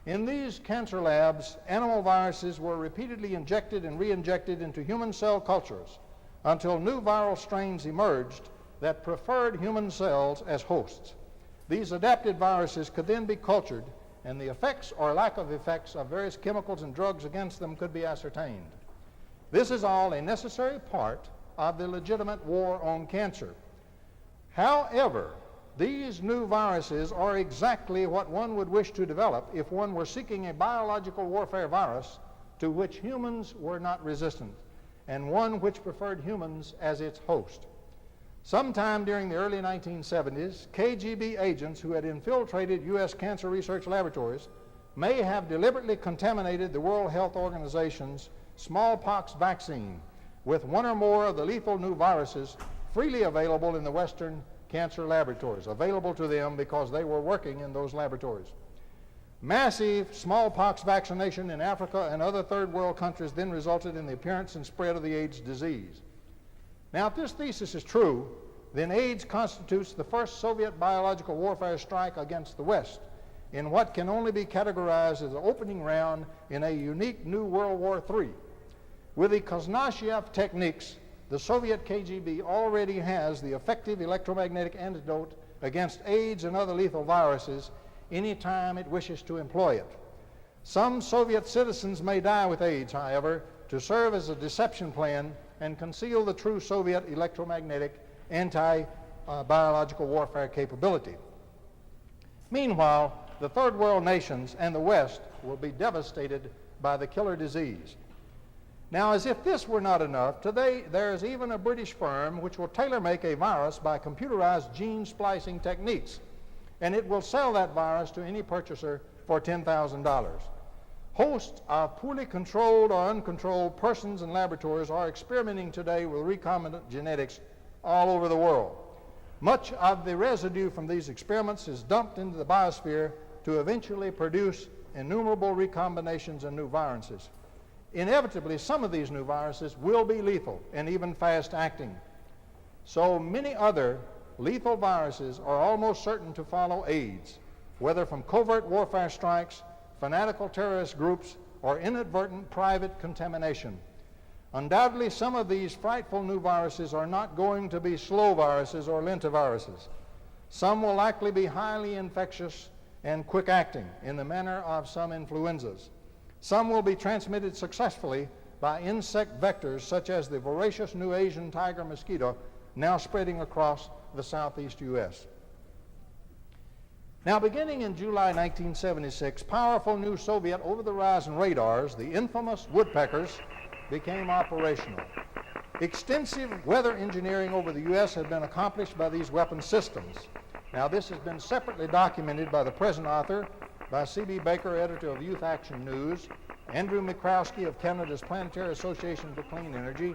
In these cancer labs, animal viruses were repeatedly injected and re-injected into human cell cultures until new viral strains emerged that preferred human cells as hosts. These adapted viruses could then be cultured, and the effects or lack of effects of various chemicals and drugs against them could be ascertained. This is all a necessary part of the legitimate war on cancer. However, these new viruses are exactly what one would wish to develop if one were seeking a biological warfare virus to which humans were not resistant, and one which preferred humans as its host. Sometime during the early 1970s, KGB agents who had infiltrated U.S. cancer research laboratories may have deliberately contaminated the World Health Organization's smallpox vaccine with one or more of the lethal new viruses freely available in the Western cancer laboratories, available to them because they were working in those laboratories. Massive smallpox vaccination in Africa and other third world countries then resulted in the appearance and spread of the AIDS disease. Now, if this thesis is true, then AIDS constitutes the first Soviet biological warfare strike against the West in what can only be categorized as an opening round in a unique new World War III. With the Koznachiev techniques, the Soviet KGB already has the effective electromagnetic antidote against AIDS and other lethal viruses anytime it wishes to employ it. Some Soviet citizens may die with AIDS, however, to serve as a deception plan and conceal the true Soviet electromagnetic anti-biological warfare capability. Meanwhile, the third world nations and the West will be devastated by the killer disease. Now, as if this were not enough, today there is even a British firm which will tailor-make a virus by computerized gene splicing techniques, and it will sell that virus to any purchaser for $10,000. Hosts of poorly controlled or uncontrolled persons and laboratories are experimenting today with recombinant genetics all over the world. Much of the residue from these experiments is dumped into the biosphere to eventually produce innumerable recombinations and new viruses. Inevitably, some of these new viruses will be lethal and even fast-acting. So many other lethal viruses are almost certain to follow AIDS, whether from covert warfare strikes, fanatical terrorist groups, or inadvertent private contamination. Undoubtedly, some of these frightful new viruses are not going to be slow viruses or lentiviruses. Some will likely be highly infectious and quick-acting in the manner of some influenzas. Some will be transmitted successfully by insect vectors such as the voracious new Asian tiger mosquito now spreading across the southeast U.S. Now, beginning in July 1976, powerful new Soviet over-the-horizon radars, the infamous woodpeckers, became operational. Extensive weather engineering over the U.S. had been accomplished by these weapon systems. Now, this has been separately documented by the present author, by C.B. Baker, editor of Youth Action News, Andrew Mikrowski of Canada's Planetary Association for Clean Energy,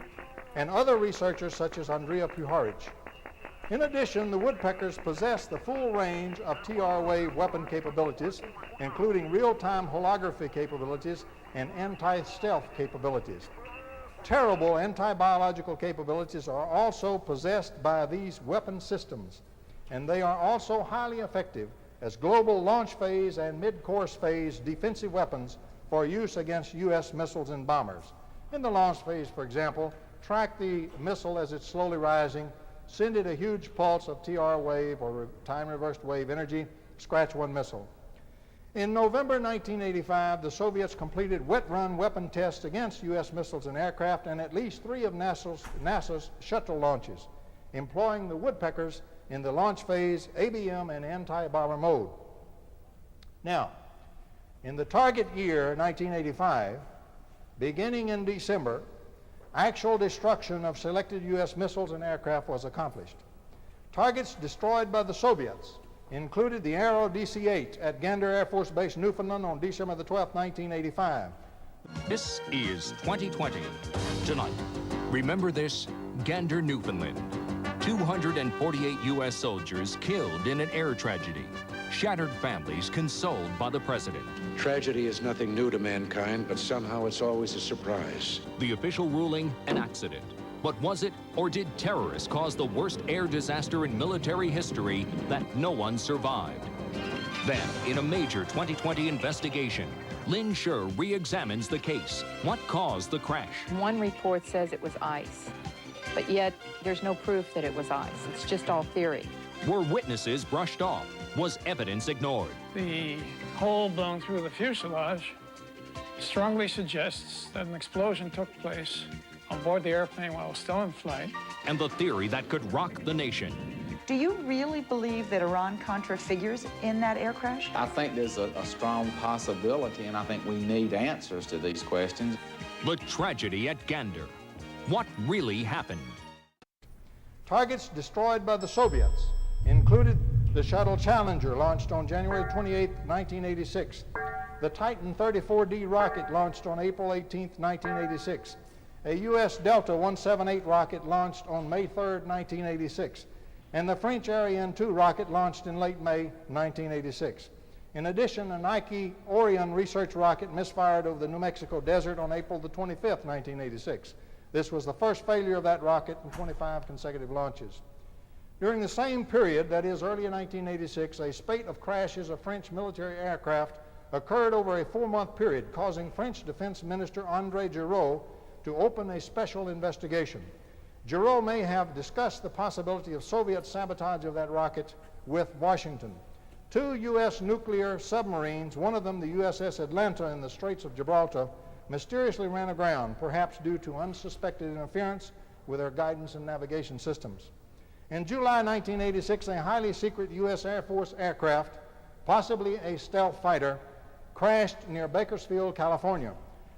and other researchers such as Andrea Puharich. In addition, the woodpeckers possess the full range of TR wave weapon capabilities, including real-time holography capabilities and anti-stealth capabilities. Terrible anti-biological capabilities are also possessed by these weapon systems, and they are also highly effective as global launch phase and mid-course phase defensive weapons for use against U.S. missiles and bombers. In the launch phase, for example, track the missile as it's slowly rising, send it a huge pulse of TR wave or time-reversed wave energy, scratch one missile. In November 1985, the Soviets completed wet-run weapon tests against U.S. missiles and aircraft and at least 3 of NASA's shuttle launches, employing the woodpeckers in the launch phase, ABM, and anti-bomber mode. Now, in the target year, 1985, beginning in December, actual destruction of selected U.S. missiles and aircraft was accomplished. Targets destroyed by the Soviets included the Arrow DC-8 at Gander Air Force Base, Newfoundland on December the 12th, 1985. This is 2020. Tonight, remember this, Gander, Newfoundland. 248 U.S. soldiers killed in an air tragedy. Shattered families consoled by the president. Tragedy is nothing new to mankind, but somehow it's always a surprise. The official ruling, an accident. But was it, or did terrorists cause the worst air disaster in military history that no one survived? Then, in a major 2020 investigation, Lynn Scher re-examines the case. What caused the crash? One report says it was ice, but yet there's no proof that it was ice. It's just all theory. Were witnesses brushed off? Was evidence ignored? The hole blown through the fuselage strongly suggests that an explosion took place on board the airplane while it was still in flight. And the theory that could rock the nation. Do you really believe that Iran-Contra figures in that air crash? I think there's a strong possibility, and I think we need answers to these questions. The tragedy at Gander. What really happened? Targets destroyed by the Soviets included the Shuttle Challenger, launched on January 28, 1986, the Titan 34D rocket, launched on April 18, 1986, a U.S. Delta 178 rocket launched on May 3, 1986, and the French Ariane 2 rocket launched in late May 1986. In addition, a Nike Orion research rocket misfired over the New Mexico desert on April the 25th, 1986. This was the first failure of that rocket in 25 consecutive launches. During the same period, that is early in 1986, a spate of crashes of French military aircraft occurred over a 4-month period, causing French Defense Minister André Giraud to open a special investigation. Giraud may have discussed the possibility of Soviet sabotage of that rocket with Washington. 2 U.S. nuclear submarines, one of them the USS Atlanta in the Straits of Gibraltar, mysteriously ran aground, perhaps due to unsuspected interference with their guidance and navigation systems. In July 1986, a highly secret U.S. Air Force aircraft, possibly a stealth fighter, crashed near Bakersfield, California.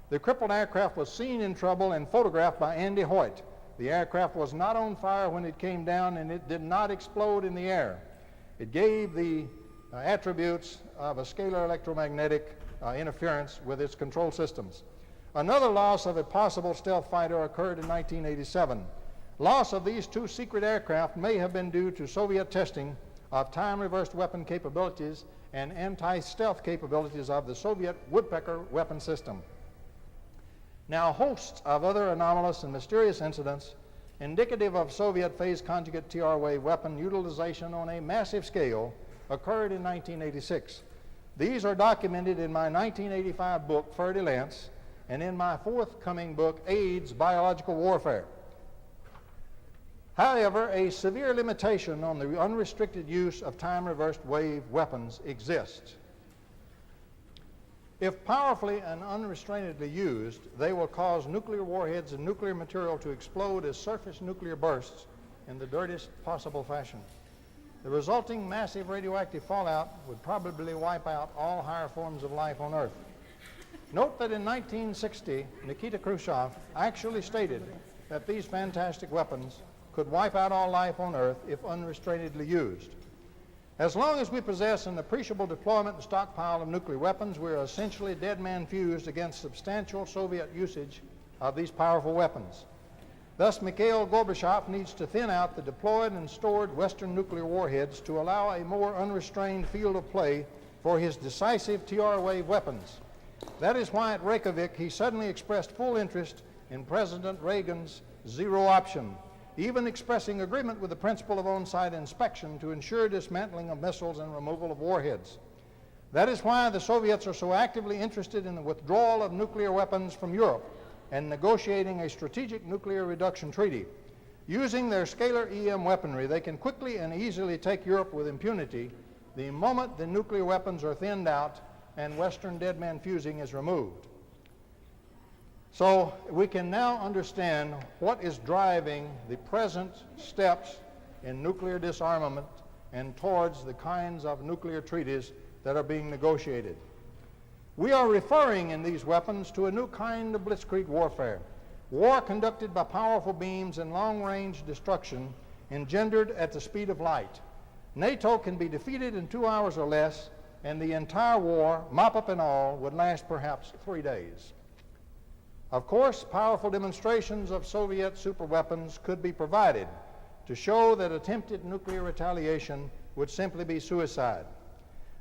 The crippled aircraft was seen in trouble and photographed by Andy Hoyt. The aircraft was not on fire when it came down, and it did not explode in the air. It gave the attributes of a scalar electromagnetic interference with its control systems. Another loss of a possible stealth fighter occurred in 1987. Loss of these 2 secret aircraft may have been due to Soviet testing of time-reversed weapon capabilities and anti-stealth capabilities of the Soviet Woodpecker weapon system. Now, hosts of other anomalous and mysterious incidents indicative of Soviet phase conjugate TR wave weapon utilization on a massive scale occurred in 1986. These are documented in my 1985 book, Fer de Lance, and in my forthcoming book, AIDS, Biological Warfare. However, a severe limitation on the unrestricted use of time-reversed wave weapons exists. If powerfully and unrestrainedly used, they will cause nuclear warheads and nuclear material to explode as surface nuclear bursts in the dirtiest possible fashion. The resulting massive radioactive fallout would probably wipe out all higher forms of life on Earth. Note that in 1960, Nikita Khrushchev actually stated that these fantastic weapons could wipe out all life on Earth if unrestrainedly used. As long as we possess an appreciable deployment and stockpile of nuclear weapons, we are essentially dead man fused against substantial Soviet usage of these powerful weapons. Thus, Mikhail Gorbachev needs to thin out the deployed and stored Western nuclear warheads to allow a more unrestrained field of play for his decisive TR wave weapons. That is why at Reykjavik he suddenly expressed full interest in President Reagan's zero option, even expressing agreement with the principle of on-site inspection to ensure dismantling of missiles and removal of warheads. That is why the Soviets are so actively interested in the withdrawal of nuclear weapons from Europe and negotiating a strategic nuclear reduction treaty. Using their scalar EM weaponry, they can quickly and easily take Europe with impunity the moment the nuclear weapons are thinned out and Western dead man fusing is removed. So we can now understand what is driving the present steps in nuclear disarmament and towards the kinds of nuclear treaties that are being negotiated. We are referring in these weapons to a new kind of blitzkrieg warfare, war conducted by powerful beams and long-range destruction engendered at the speed of light. NATO can be defeated in 2 hours or less, and the entire war, mop-up and all, would last perhaps 3 days. Of course, powerful demonstrations of Soviet superweapons could be provided to show that attempted nuclear retaliation would simply be suicide.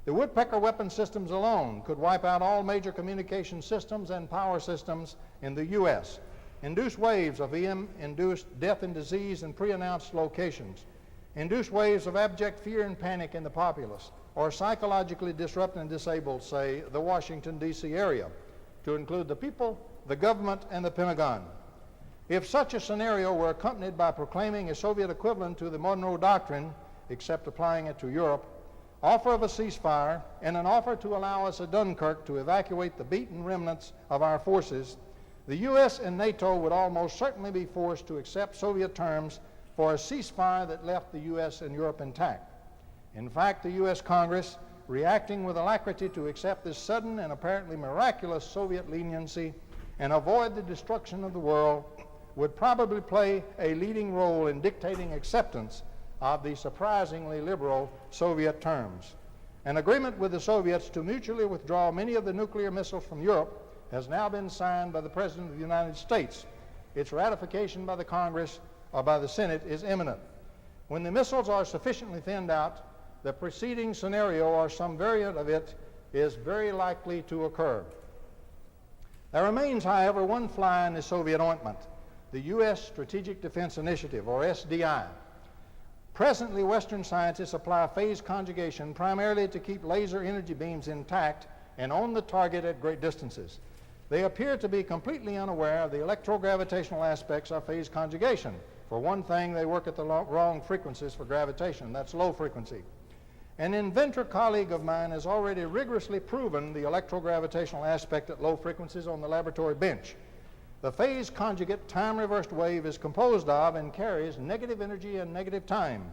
The Woodpecker weapon systems alone could wipe out all major communication systems and power systems in the U.S., induce waves of EM-induced death and disease in pre-announced locations, induce waves of abject fear and panic in the populace, or psychologically disrupt and disable, say, the Washington, D.C. area, to include the people, the government, and the Pentagon. If such a scenario were accompanied by proclaiming a Soviet equivalent to the Monroe Doctrine, except applying it to Europe, offer of a ceasefire, and an offer to allow us at Dunkirk to evacuate the beaten remnants of our forces, the U.S. and NATO would almost certainly be forced to accept Soviet terms for a ceasefire that left the U.S. and Europe intact. In fact, the U.S. Congress, reacting with alacrity to accept this sudden and apparently miraculous Soviet leniency and avoid the destruction of the world, would probably play a leading role in dictating acceptance of the surprisingly liberal Soviet terms. An agreement with the Soviets to mutually withdraw many of the nuclear missiles from Europe has now been signed by the President of the United States. Its ratification by the Congress or by the Senate is imminent. When the missiles are sufficiently thinned out, the preceding scenario or some variant of it is very likely to occur. There remains, however, one fly in the Soviet ointment, the U.S. Strategic Defense Initiative, or SDI. Presently, Western scientists apply phase conjugation primarily to keep laser energy beams intact and on the target at great distances. They appear to be completely unaware of the electrogravitational aspects of phase conjugation. For one thing, they work at the wrong frequencies for gravitation. That's low frequency. An inventor colleague of mine has already rigorously proven the electrogravitational aspect at low frequencies on the laboratory bench. The phase conjugate time-reversed wave is composed of and carries negative energy and negative time.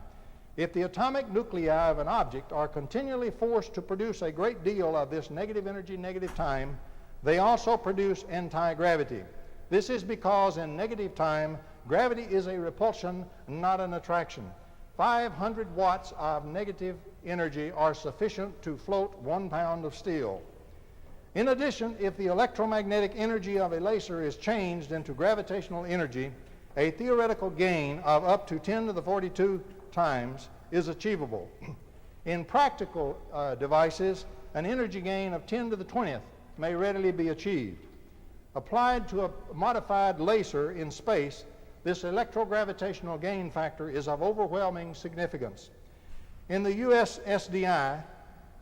If the atomic nuclei of an object are continually forced to produce a great deal of this negative energy, negative time, they also produce anti-gravity. This is because in negative time, gravity is a repulsion, not an attraction. 500 watts of negative energy are sufficient to float 1 pound of steel. In addition, if the electromagnetic energy of a laser is changed into gravitational energy, a theoretical gain of up to 10 to the 42 times is achievable. In practical devices, an energy gain of 10 to the 20th may readily be achieved. Applied to a modified laser in space, this electrogravitational gain factor is of overwhelming significance. In the U.S. SDI,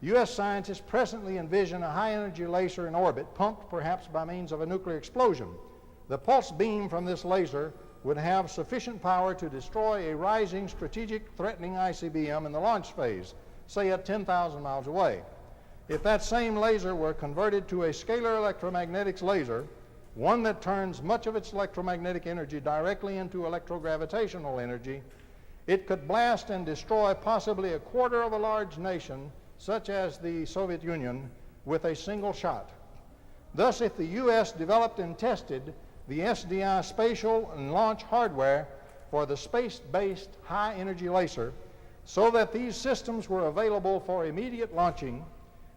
U.S. scientists presently envision a high-energy laser in orbit, pumped perhaps by means of a nuclear explosion. The pulse beam from this laser would have sufficient power to destroy a rising strategic threatening ICBM in the launch phase, say at 10,000 miles away. If that same laser were converted to a scalar electromagnetics laser, one that turns much of its electromagnetic energy directly into electrogravitational energy, it could blast and destroy possibly a quarter of a large nation, such as the Soviet Union, with a single shot. Thus, if the U.S. developed and tested the SDI spatial and launch hardware for the space-based high-energy laser so that these systems were available for immediate launching,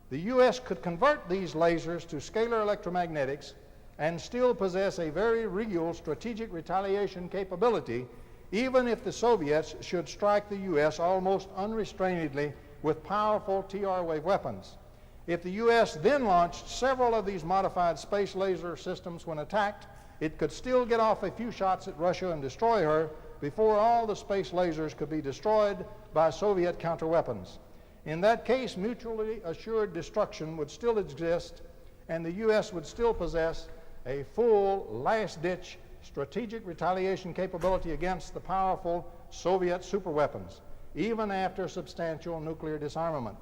the U.S. could convert these lasers to scalar electromagnetics and still possess a very real strategic retaliation capability, even if the Soviets should strike the U.S. almost unrestrainedly with powerful TR wave weapons. If the U.S. then launched several of these modified space laser systems when attacked, it could still get off a few shots at Russia and destroy her before all the space lasers could be destroyed by Soviet counterweapons. In that case, mutually assured destruction would still exist, and the U.S. would still possess a full, last-ditch strategic retaliation capability against the powerful Soviet superweapons, even after substantial nuclear disarmament.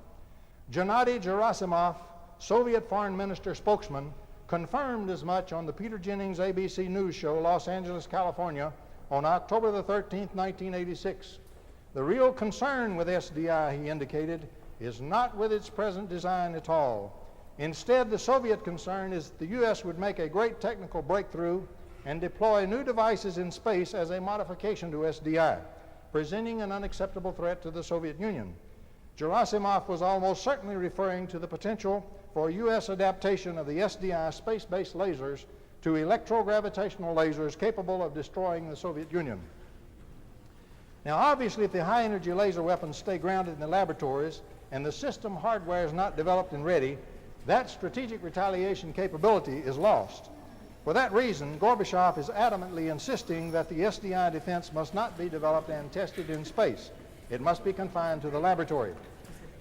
Gennady Gerasimov Soviet Foreign Minister spokesman, confirmed as much on the Peter Jennings ABC News show, Los Angeles, California, on October the 13th, 1986. The real concern with SDI, he indicated, is not with its present design at all. Instead, the Soviet concern is that the U.S. would make a great technical breakthrough and deploy new devices in space as a modification to SDI, presenting an unacceptable threat to the Soviet Union. Gerasimov was almost certainly referring to the potential for U.S. adaptation of the SDI space-based lasers to electrogravitational lasers capable of destroying the Soviet Union. Now, obviously, if the high-energy laser weapons stay grounded in the laboratories and the system hardware is not developed and ready, that strategic retaliation capability is lost. For that reason, Gorbachev is adamantly insisting that the SDI defense must not be developed and tested in space. It must be confined to the laboratory.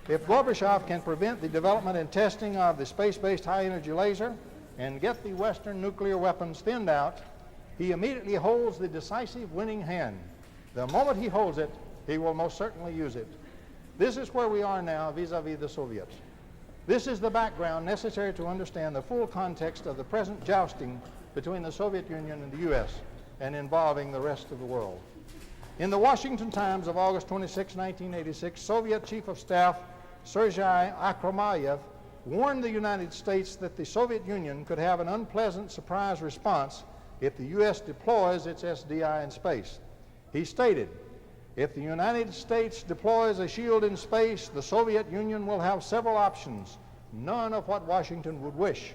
If Gorbachev can prevent the development and testing of the space-based high-energy laser and get the Western nuclear weapons thinned out, he immediately holds the decisive winning hand. The moment he holds it, he will most certainly use it. This is where we are now vis-a-vis the Soviets. This is the background necessary to understand the full context of the present jousting between the Soviet Union and the U.S. and involving the rest of the world. In the Washington Times of August 26, 1986, Soviet Chief of Staff Sergei Akhromayev warned the United States that the Soviet Union could have an unpleasant surprise response if the U.S. deploys its SDI in space. He stated, "If the United States deploys a shield in space, the Soviet Union will have several options, none of what Washington would wish.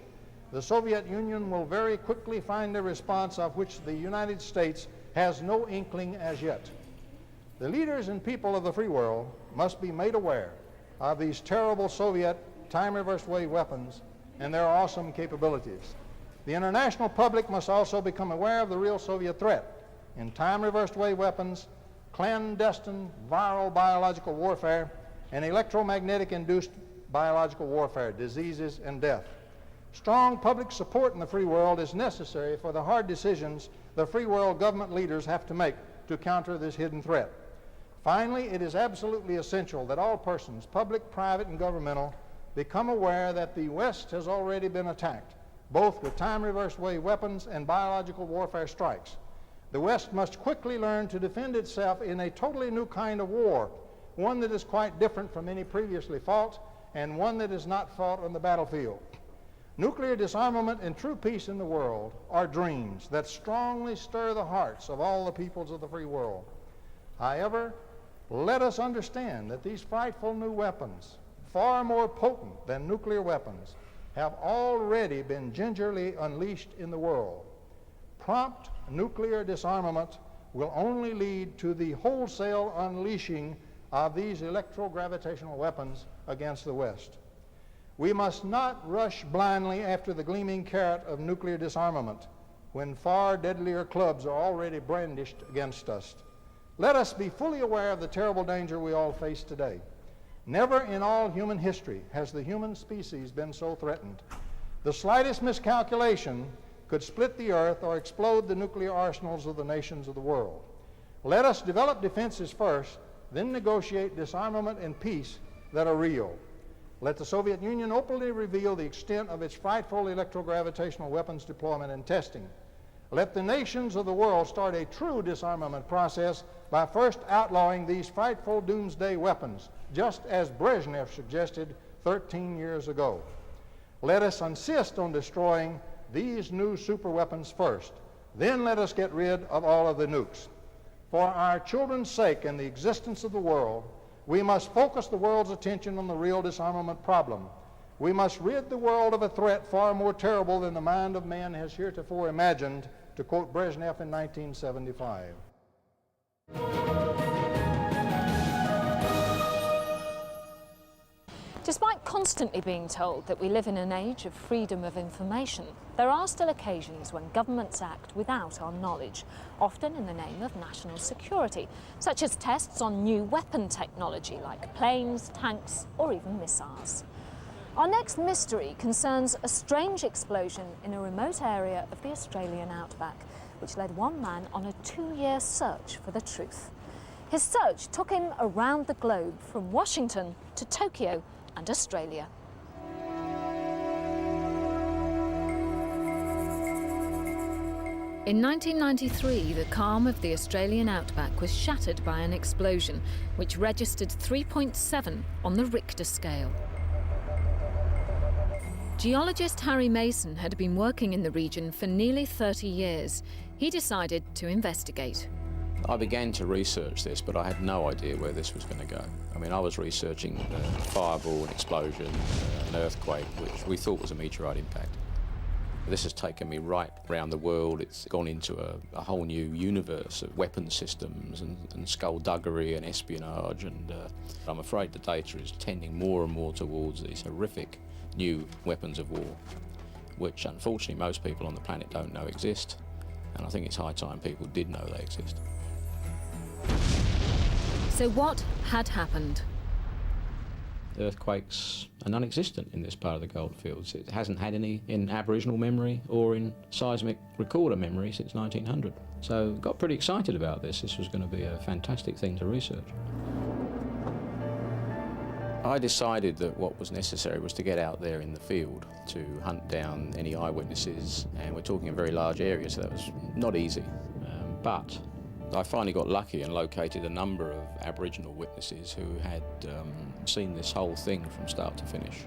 The Soviet Union will very quickly find a response of which the United States has no inkling as yet." The leaders and people of the free world must be made aware of these terrible Soviet time-reversed wave weapons and their awesome capabilities. The international public must also become aware of the real Soviet threat in time-reversed wave weapons, clandestine viral biological warfare, and electromagnetic-induced biological warfare, diseases and death. Strong public support in the free world is necessary for the hard decisions the free world government leaders have to make to counter this hidden threat. Finally, it is absolutely essential that all persons, public, private, and governmental, become aware that the West has already been attacked, both with time-reversed wave weapons and biological warfare strikes. The West must quickly learn to defend itself in a totally new kind of war, one that is quite different from any previously fought, and one that is not fought on the battlefield. Nuclear disarmament and true peace in the world are dreams that strongly stir the hearts of all the peoples of the free world. However, let us understand that these frightful new weapons, far more potent than nuclear weapons, have already been gingerly unleashed in the world. Prompt nuclear disarmament will only lead to the wholesale unleashing of these electrogravitational weapons against the West. We must not rush blindly after the gleaming carrot of nuclear disarmament when far deadlier clubs are already brandished against us. Let us be fully aware of the terrible danger we all face today. Never in all human history has the human species been so threatened. The slightest miscalculation could split the earth or explode the nuclear arsenals of the nations of the world. Let us develop defenses first, then negotiate disarmament and peace that are real. Let the Soviet Union openly reveal the extent of its frightful electrogravitational weapons deployment and testing. Let the nations of the world start a true disarmament process by first outlawing these frightful doomsday weapons, just as Brezhnev suggested 13 years ago. Let us insist on destroying these new superweapons first. Then let us get rid of all of the nukes. For our children's sake and the existence of the world, we must focus the world's attention on the real disarmament problem. We must rid the world of a threat far more terrible than the mind of man has heretofore imagined, to quote Brezhnev in 1975. Despite constantly being told that we live in an age of freedom of information, there are still occasions when governments act without our knowledge, often in the name of national security, such as tests on new weapon technology like planes, tanks, or even missiles. Our next mystery concerns a strange explosion in a remote area of the Australian outback, which led one man on a 2-year search for the truth. His search took him around the globe, from Washington to Tokyo and Australia. In 1993, the calm of the Australian outback was shattered by an explosion, which registered 3.7 on the Richter scale. Geologist Harry Mason had been working in the region for nearly 30 years. He decided to investigate. I began to research this, but I had no idea where this was going to go. I mean, I was researching a fireball, an explosion, an earthquake, which we thought was a meteorite impact. This has taken me right around the world. It's gone into a whole new universe of weapon systems and skullduggery and espionage, and I'm afraid the data is tending more and more towards these horrific new weapons of war, which unfortunately most people on the planet don't know exist, and I think it's high time people did know they exist. So what had happened? Earthquakes are non-existent in this part of the goldfields. It hasn't had any in Aboriginal memory or in seismic recorder memory since 1900. So got pretty excited about this. This was going to be a fantastic thing to research. I decided that what was necessary was to get out there in the field to hunt down any eyewitnesses, and we're talking a very large area, so that was not easy. But I finally got lucky and located a number of Aboriginal witnesses who had seen this whole thing from start to finish.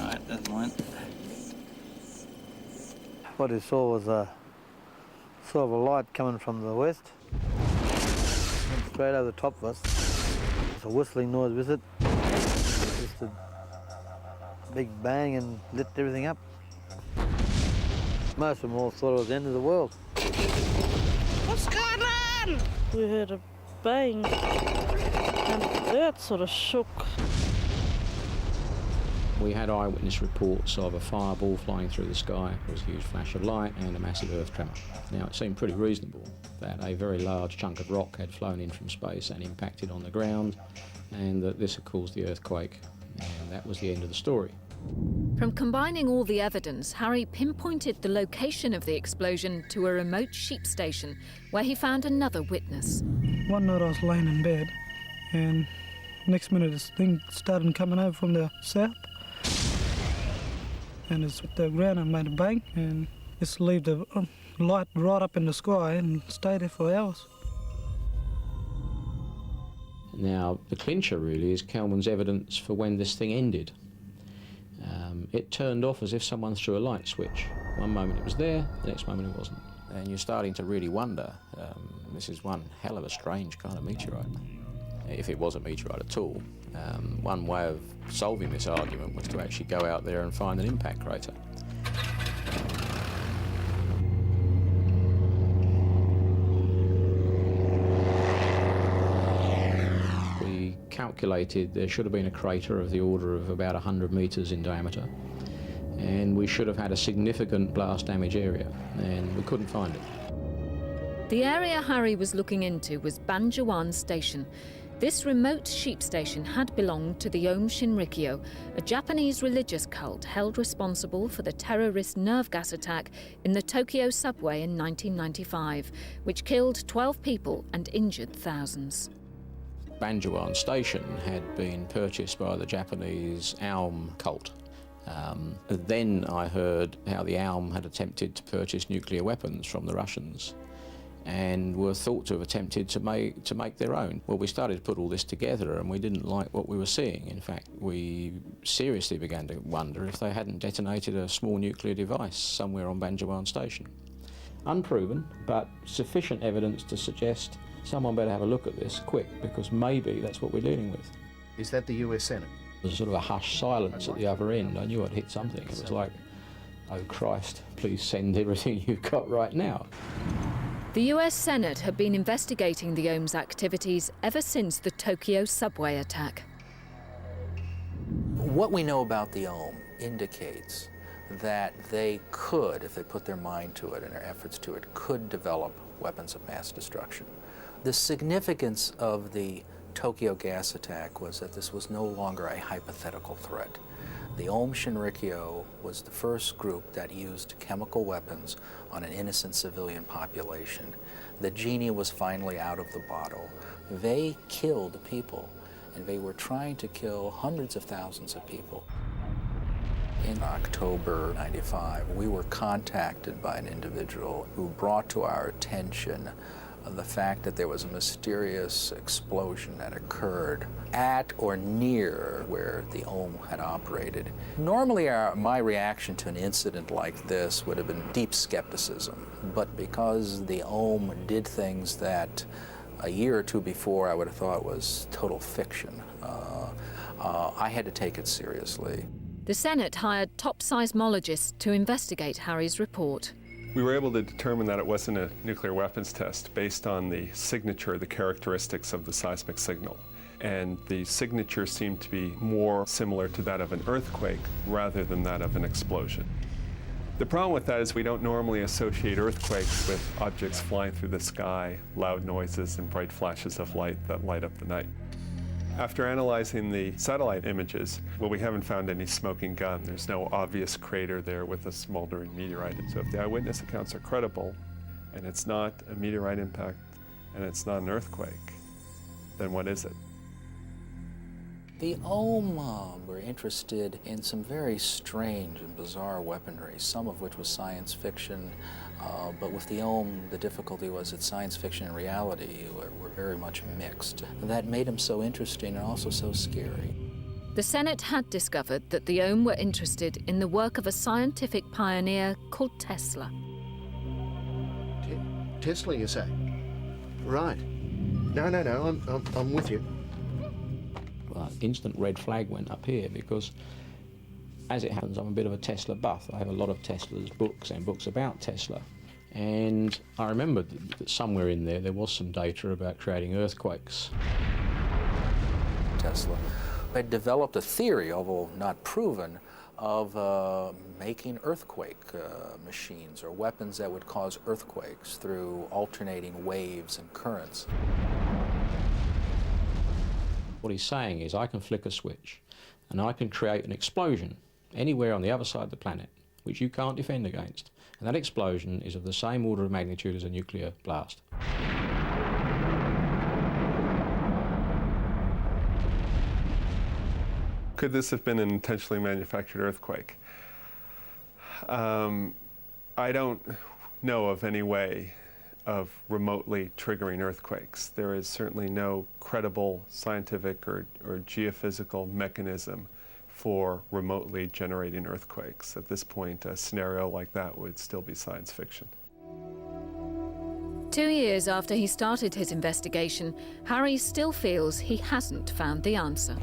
All right, that's mine. What he saw was a sort of a light coming from the west, went straight over the top of us. There's a whistling noise with it. Just a big bang and lit everything up. Most of them all thought it was the end of the world. What's going on? We heard a bang and the earth sort of shook. We had eyewitness reports of a fireball flying through the sky. There was a huge flash of light and a massive earth tremor. Now, it seemed pretty reasonable that a very large chunk of rock had flown in from space and impacted on the ground, and that this had caused the earthquake, and that was the end of the story. From combining all the evidence, Harry pinpointed the location of the explosion to a remote sheep station, where he found another witness. One night I was laying in bed, and next minute this thing started coming over from the south, and it's hit the ground and made a bang, and it's left the light right up in the sky and stayed there for hours. Now, the clincher really is Kelman's evidence for when this thing ended. It turned off as if someone threw a light switch. One moment it was there, the next moment it wasn't. And you're starting to really wonder, this is one hell of a strange kind of meteorite. If it was a meteorite at all. One way of solving this argument was to actually go out there and find an impact crater. Calculated there should have been a crater of the order of about 100 metres in diameter, and we should have had a significant blast damage area, and we couldn't find it. The area Harry was looking into was Banjawan Station. This remote sheep station had belonged to the Aum Shinrikyo, a Japanese religious cult held responsible for the terrorist nerve gas attack in the Tokyo subway in 1995, which killed 12 people and injured thousands. Banjawan Station had been purchased by the Japanese Aum cult. Then I heard how the Aum had attempted to purchase nuclear weapons from the Russians and were thought to have attempted to make their own. Well, we started to put all this together and we didn't like what we were seeing. In fact, we seriously began to wonder if they hadn't detonated a small nuclear device somewhere on Banjawan Station. Unproven, but sufficient evidence to suggest someone better have a look at this quick, because maybe that's what we're dealing with. Is that the US Senate? There was sort of a hushed silence at the other end. I knew I'd hit something. It was like, oh Christ, please send everything you've got right now. The US Senate had been investigating the Aum's activities ever since the Tokyo subway attack. What we know about the Aum indicates that they could, if they put their mind to it and their efforts to it, could develop weapons of mass destruction. The significance of the Tokyo gas attack was that this was no longer a hypothetical threat. The Aum Shinrikyo was the first group that used chemical weapons on an innocent civilian population. The genie was finally out of the bottle. They killed people, and they were trying to kill hundreds of thousands of people. In October '95, we were contacted by an individual who brought to our attention the fact that there was a mysterious explosion that occurred at or near where the Ohm had operated. Normally my reaction to an incident like this would have been deep skepticism, but because the Ohm did things that a year or two before I would have thought was total fiction, I had to take it seriously. The Senate hired top seismologists to investigate Harry's report. We were able to determine that it wasn't a nuclear weapons test based on the signature, the characteristics of the seismic signal. And the signature seemed to be more similar to that of an earthquake rather than that of an explosion. The problem with that is we don't normally associate earthquakes with objects flying through the sky, loud noises, and bright flashes of light that light up the night. After analyzing the satellite images, well, we haven't found any smoking gun. There's no obvious crater there with a smoldering meteorite. And so if the eyewitness accounts are credible, and it's not a meteorite impact, and it's not an earthquake, then what is it? The Ohm were interested in some very strange and bizarre weaponry, some of which was science fiction, but with the Ohm, the difficulty was that science fiction and reality were very much mixed. That made them so interesting and also so scary. The Senate had discovered that the Ohm were interested in the work of a scientific pioneer called Tesla. Tesla, you say? Right. No, I'm with you. Well, instant red flag went up here because, as it happens, I'm a bit of a Tesla buff. I have a lot of Tesla's books and books about Tesla. And I remember that somewhere in there was some data about creating earthquakes. Tesla had developed a theory, although not proven, of making earthquake machines or weapons that would cause earthquakes through alternating waves and currents. What he's saying is I can flick a switch and I can create an explosion anywhere on the other side of the planet which you can't defend against. And that explosion is of the same order of magnitude as a nuclear blast. Could this have been an intentionally manufactured earthquake? I don't know of any way of remotely triggering earthquakes. There is certainly no credible scientific or geophysical mechanism for remotely generating earthquakes. At this point, a scenario like that would still be science fiction. 2 years after he started his investigation, Harry still feels he hasn't found the answer.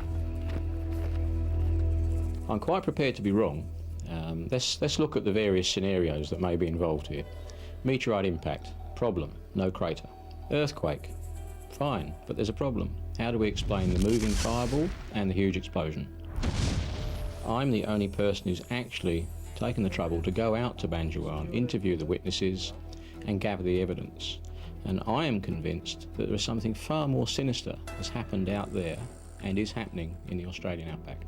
I'm quite prepared to be wrong. Let's look at the various scenarios that may be involved here. Meteorite impact, problem, no crater. Earthquake, fine, but there's a problem. How do we explain the moving fireball and the huge explosion? I'm the only person who's actually taken the trouble to go out to Banjuan, interview the witnesses and gather the evidence. And I am convinced that there is something far more sinister has happened out there and is happening in the Australian outback.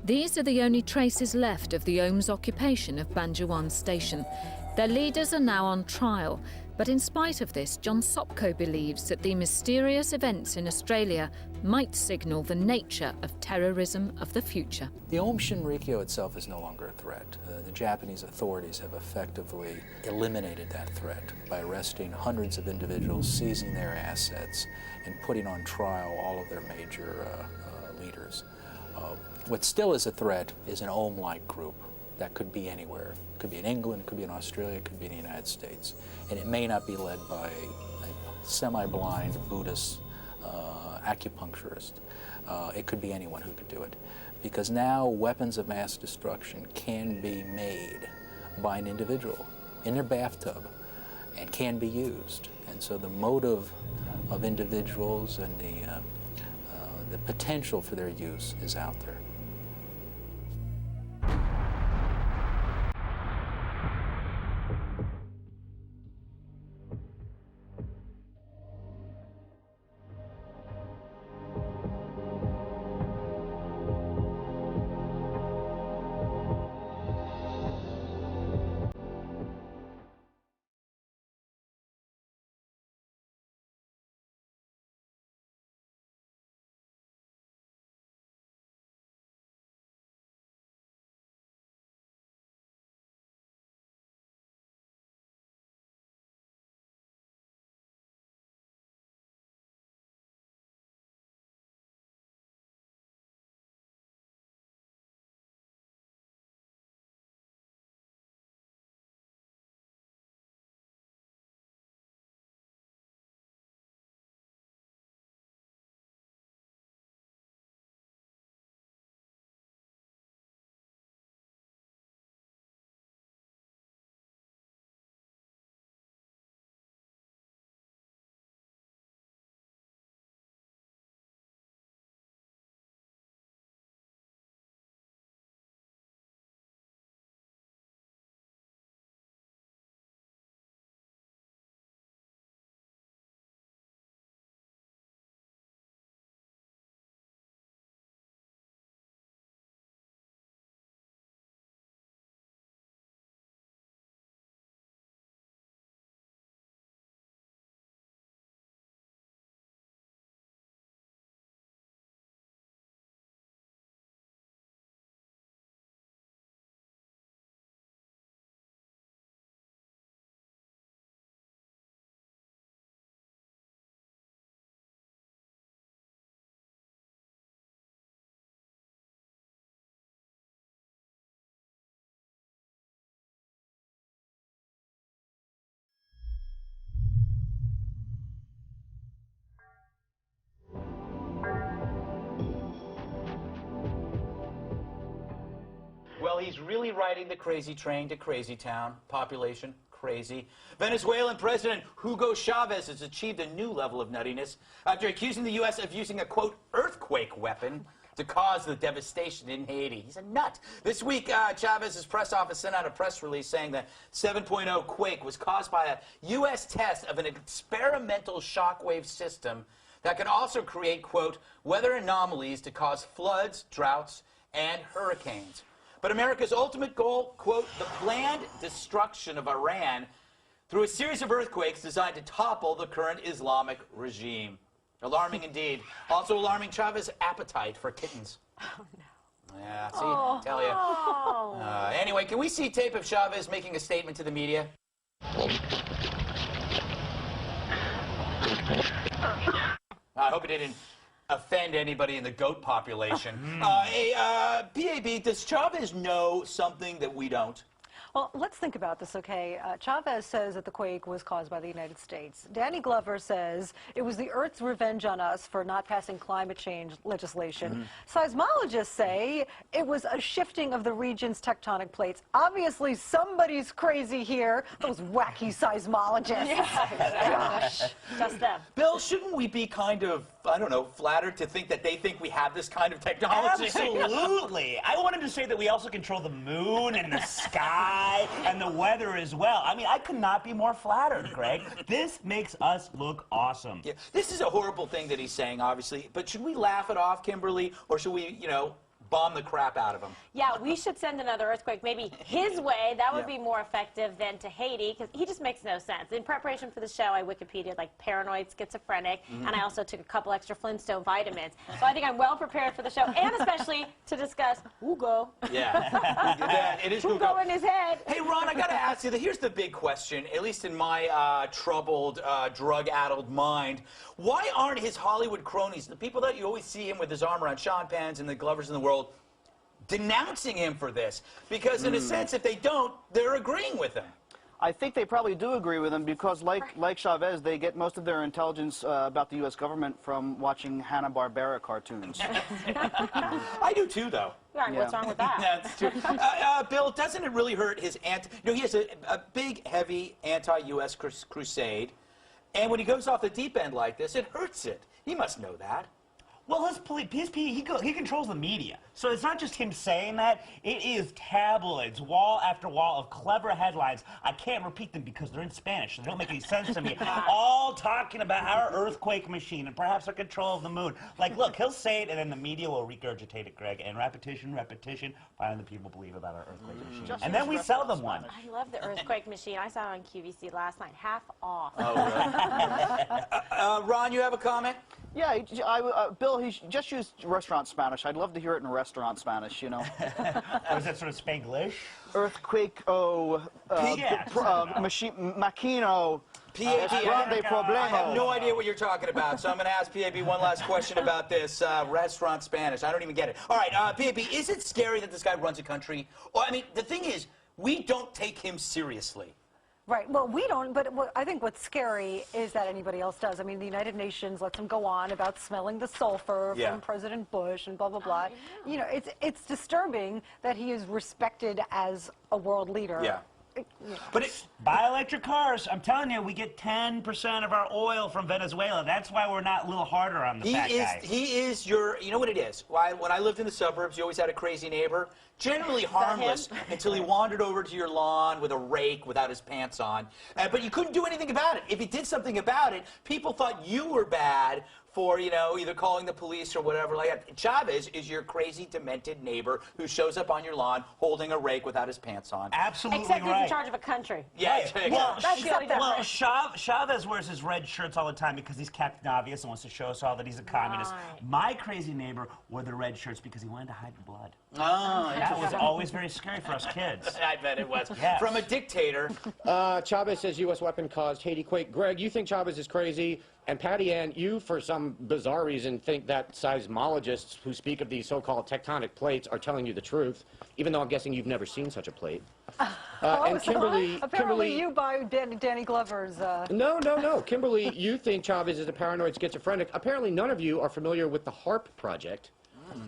These are the only traces left of the Ohm's occupation of Banjuan Station. Their leaders are now on trial, but in spite of this, John Sopko believes that the mysterious events in Australia might signal the nature of terrorism of the future. The Ohm Shinrikyo itself is no longer a threat. The Japanese authorities have effectively eliminated that threat by arresting hundreds of individuals, seizing their assets, and putting on trial all of their major leaders. What still is a threat is an Ohm-like group that could be anywhere. It could be in England, it could be in Australia, it could be in the United States. And it may not be led by a semi-blind Buddhist acupuncturist. It could be anyone who could do it. Because now weapons of mass destruction can be made by an individual in their bathtub and can be used. And so the motive of individuals and the potential for their use is out there. he's really riding the crazy train to Crazy Town. Population, crazy. Venezuelan President Hugo Chavez has achieved a new level of nuttiness after accusing the U.S. of using a, quote, earthquake weapon to cause the devastation in Haiti. He's a nut. This week, Chavez's press office sent out a press release saying the 7.0 quake was caused by a U.S. test of an experimental shockwave system that can also create, quote, weather anomalies to cause floods, droughts, and hurricanes. But America's ultimate goal, quote, the planned destruction of Iran through a series of earthquakes designed to topple the current Islamic regime. Alarming indeed. Also alarming Chavez's appetite for kittens. Oh, no. Yeah, see, tell you. Anyway, can we see tape of Chavez making a statement to the media? I hope it didn't offend anybody in the goat population. PAB, does Chavez know something that we don't? Well, let's think about this, okay? Chavez says that the quake was caused by the United States. Danny Glover says it was the Earth's revenge on us for not passing climate change legislation. Seismologists say it was a shifting of the region's tectonic plates. Obviously, somebody's crazy here. Those wacky seismologists. Gosh. Just them. Bill, shouldn't we be kind of, I don't know, flattered to think that they think we have this kind of technology? Absolutely. I wanted to say that we also control the moon and the sky and the weather as well. I mean, I could not be more flattered, Greg. This makes us look awesome. Yeah, this is a horrible thing that he's saying, obviously, but should we laugh it off, Kimberly, or should we, you know, bomb the crap out of him? Yeah, we should send another earthquake, maybe his way. That would be more effective than to Haiti, because he just makes no sense. In preparation for the show, I Wikipedia'd like paranoid, schizophrenic, and I also took a couple extra Flintstone vitamins. So I think I'm well prepared for the show, and especially to discuss Hugo. Yeah, it is Hugo in his head. Hey, Ron, I got to ask you, here's the big question, at least in my troubled, drug-addled mind. Why aren't his Hollywood cronies, the people that you always see him with his arm around, Sean Penn's and the Glovers in the world, denouncing him for this? Because in a sense, if they don't, they're agreeing with him. I think they probably do agree with him because, like Chavez, they get most of their intelligence about the U.S. government from watching Hanna-Barbera cartoons. I do too, though. Yeah, what's wrong with that? That's true. Bill, doesn't it really hurt his he has a big, heavy anti-U.S. crusade, and when he goes off the deep end like this, it hurts it. He must know that. Well, he controls the media. So it's not just him saying that. It is tabloids, wall after wall of clever headlines. I can't repeat them because they're in Spanish, so they don't make any sense to me. All talking about our earthquake machine and perhaps our control of the moon. Like, look, he'll say it and then the media will regurgitate it, Greg. And repetition, finally the people believe about our earthquake machine. And then we sell them one. I love the earthquake machine. I saw it on QVC last night. Half off. Oh, really? Ron, you have a comment? Yeah, Bill, he just used restaurant Spanish. I'd love to hear it in restaurant Spanish, you know. Was that sort of Spanglish? Earthquake, machine, maquino. PAB, I have no idea what you're talking about, so I'm going to ask PAB one last question about this restaurant Spanish. I don't even get it. All right, PAB, is it scary that this guy runs a country? Well, I mean, the thing is, we don't take him seriously. Right. Well, we don't, but I think what's scary is that anybody else does. I mean, the United Nations lets him go on about smelling the sulfur from President Bush and blah, blah, blah. You know, it's disturbing that he is respected as a world leader. Yeah. But buy electric cars. I'm telling you, we get 10% of our oil from Venezuela. That's why we're not a little harder on the fat guy. He is your, you know what it is? When I lived in the suburbs, you always had a crazy neighbor. Generally harmless until he wandered over to your lawn with a rake without his pants on. But you couldn't do anything about it. If he did something about it, people thought you were bad for, you know, either calling the police or whatever like that. Chavez is your crazy, demented neighbor who shows up on your lawn holding a rake without his pants on. Absolutely Except he's in charge of a country. Yeah, exactly. Chavez wears his red shirts all the time because he's Captain Obvious and wants to show us all that he's a communist. My crazy neighbor wore the red shirts because he wanted to hide the blood. Oh, that was always very scary for us kids. I bet it was. Yes. From a dictator. Chavez says U.S. weapon caused Haiti quake. Greg, you think Chavez is crazy. And Patty Ann, you, for some bizarre reason, think that seismologists who speak of these so-called tectonic plates are telling you the truth, even though I'm guessing you've never seen such a plate. And Kimberly... Apparently you buy Danny Glover's... No. Kimberly, you think Chavez is a paranoid schizophrenic. Apparently none of you are familiar with the HARP project,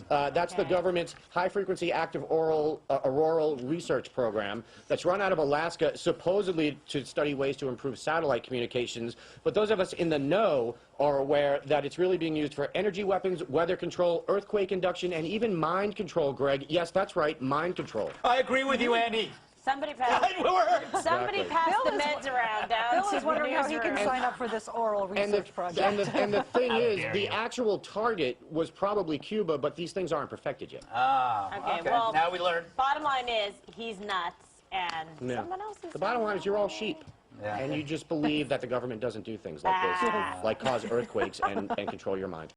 That's the government's high-frequency active auroral research program that's run out of Alaska, supposedly to study ways to improve satellite communications. But those of us in the know are aware that it's really being used for energy weapons, weather control, earthquake induction, and even mind control, Greg. Yes, that's right, mind control. I agree with you, Andy. Somebody passed the meds around down Bill to is wondering the how he can newsroom. sign up for this oral research project. And the thing is, the actual target was probably Cuba, but these things aren't perfected yet. Okay, well, now we learn. Bottom line is, he's nuts, and Yeah. someone else is. The bottom line is you're all sheep. Yeah. And you just believe that the government doesn't do things like this, like cause earthquakes and control your mind.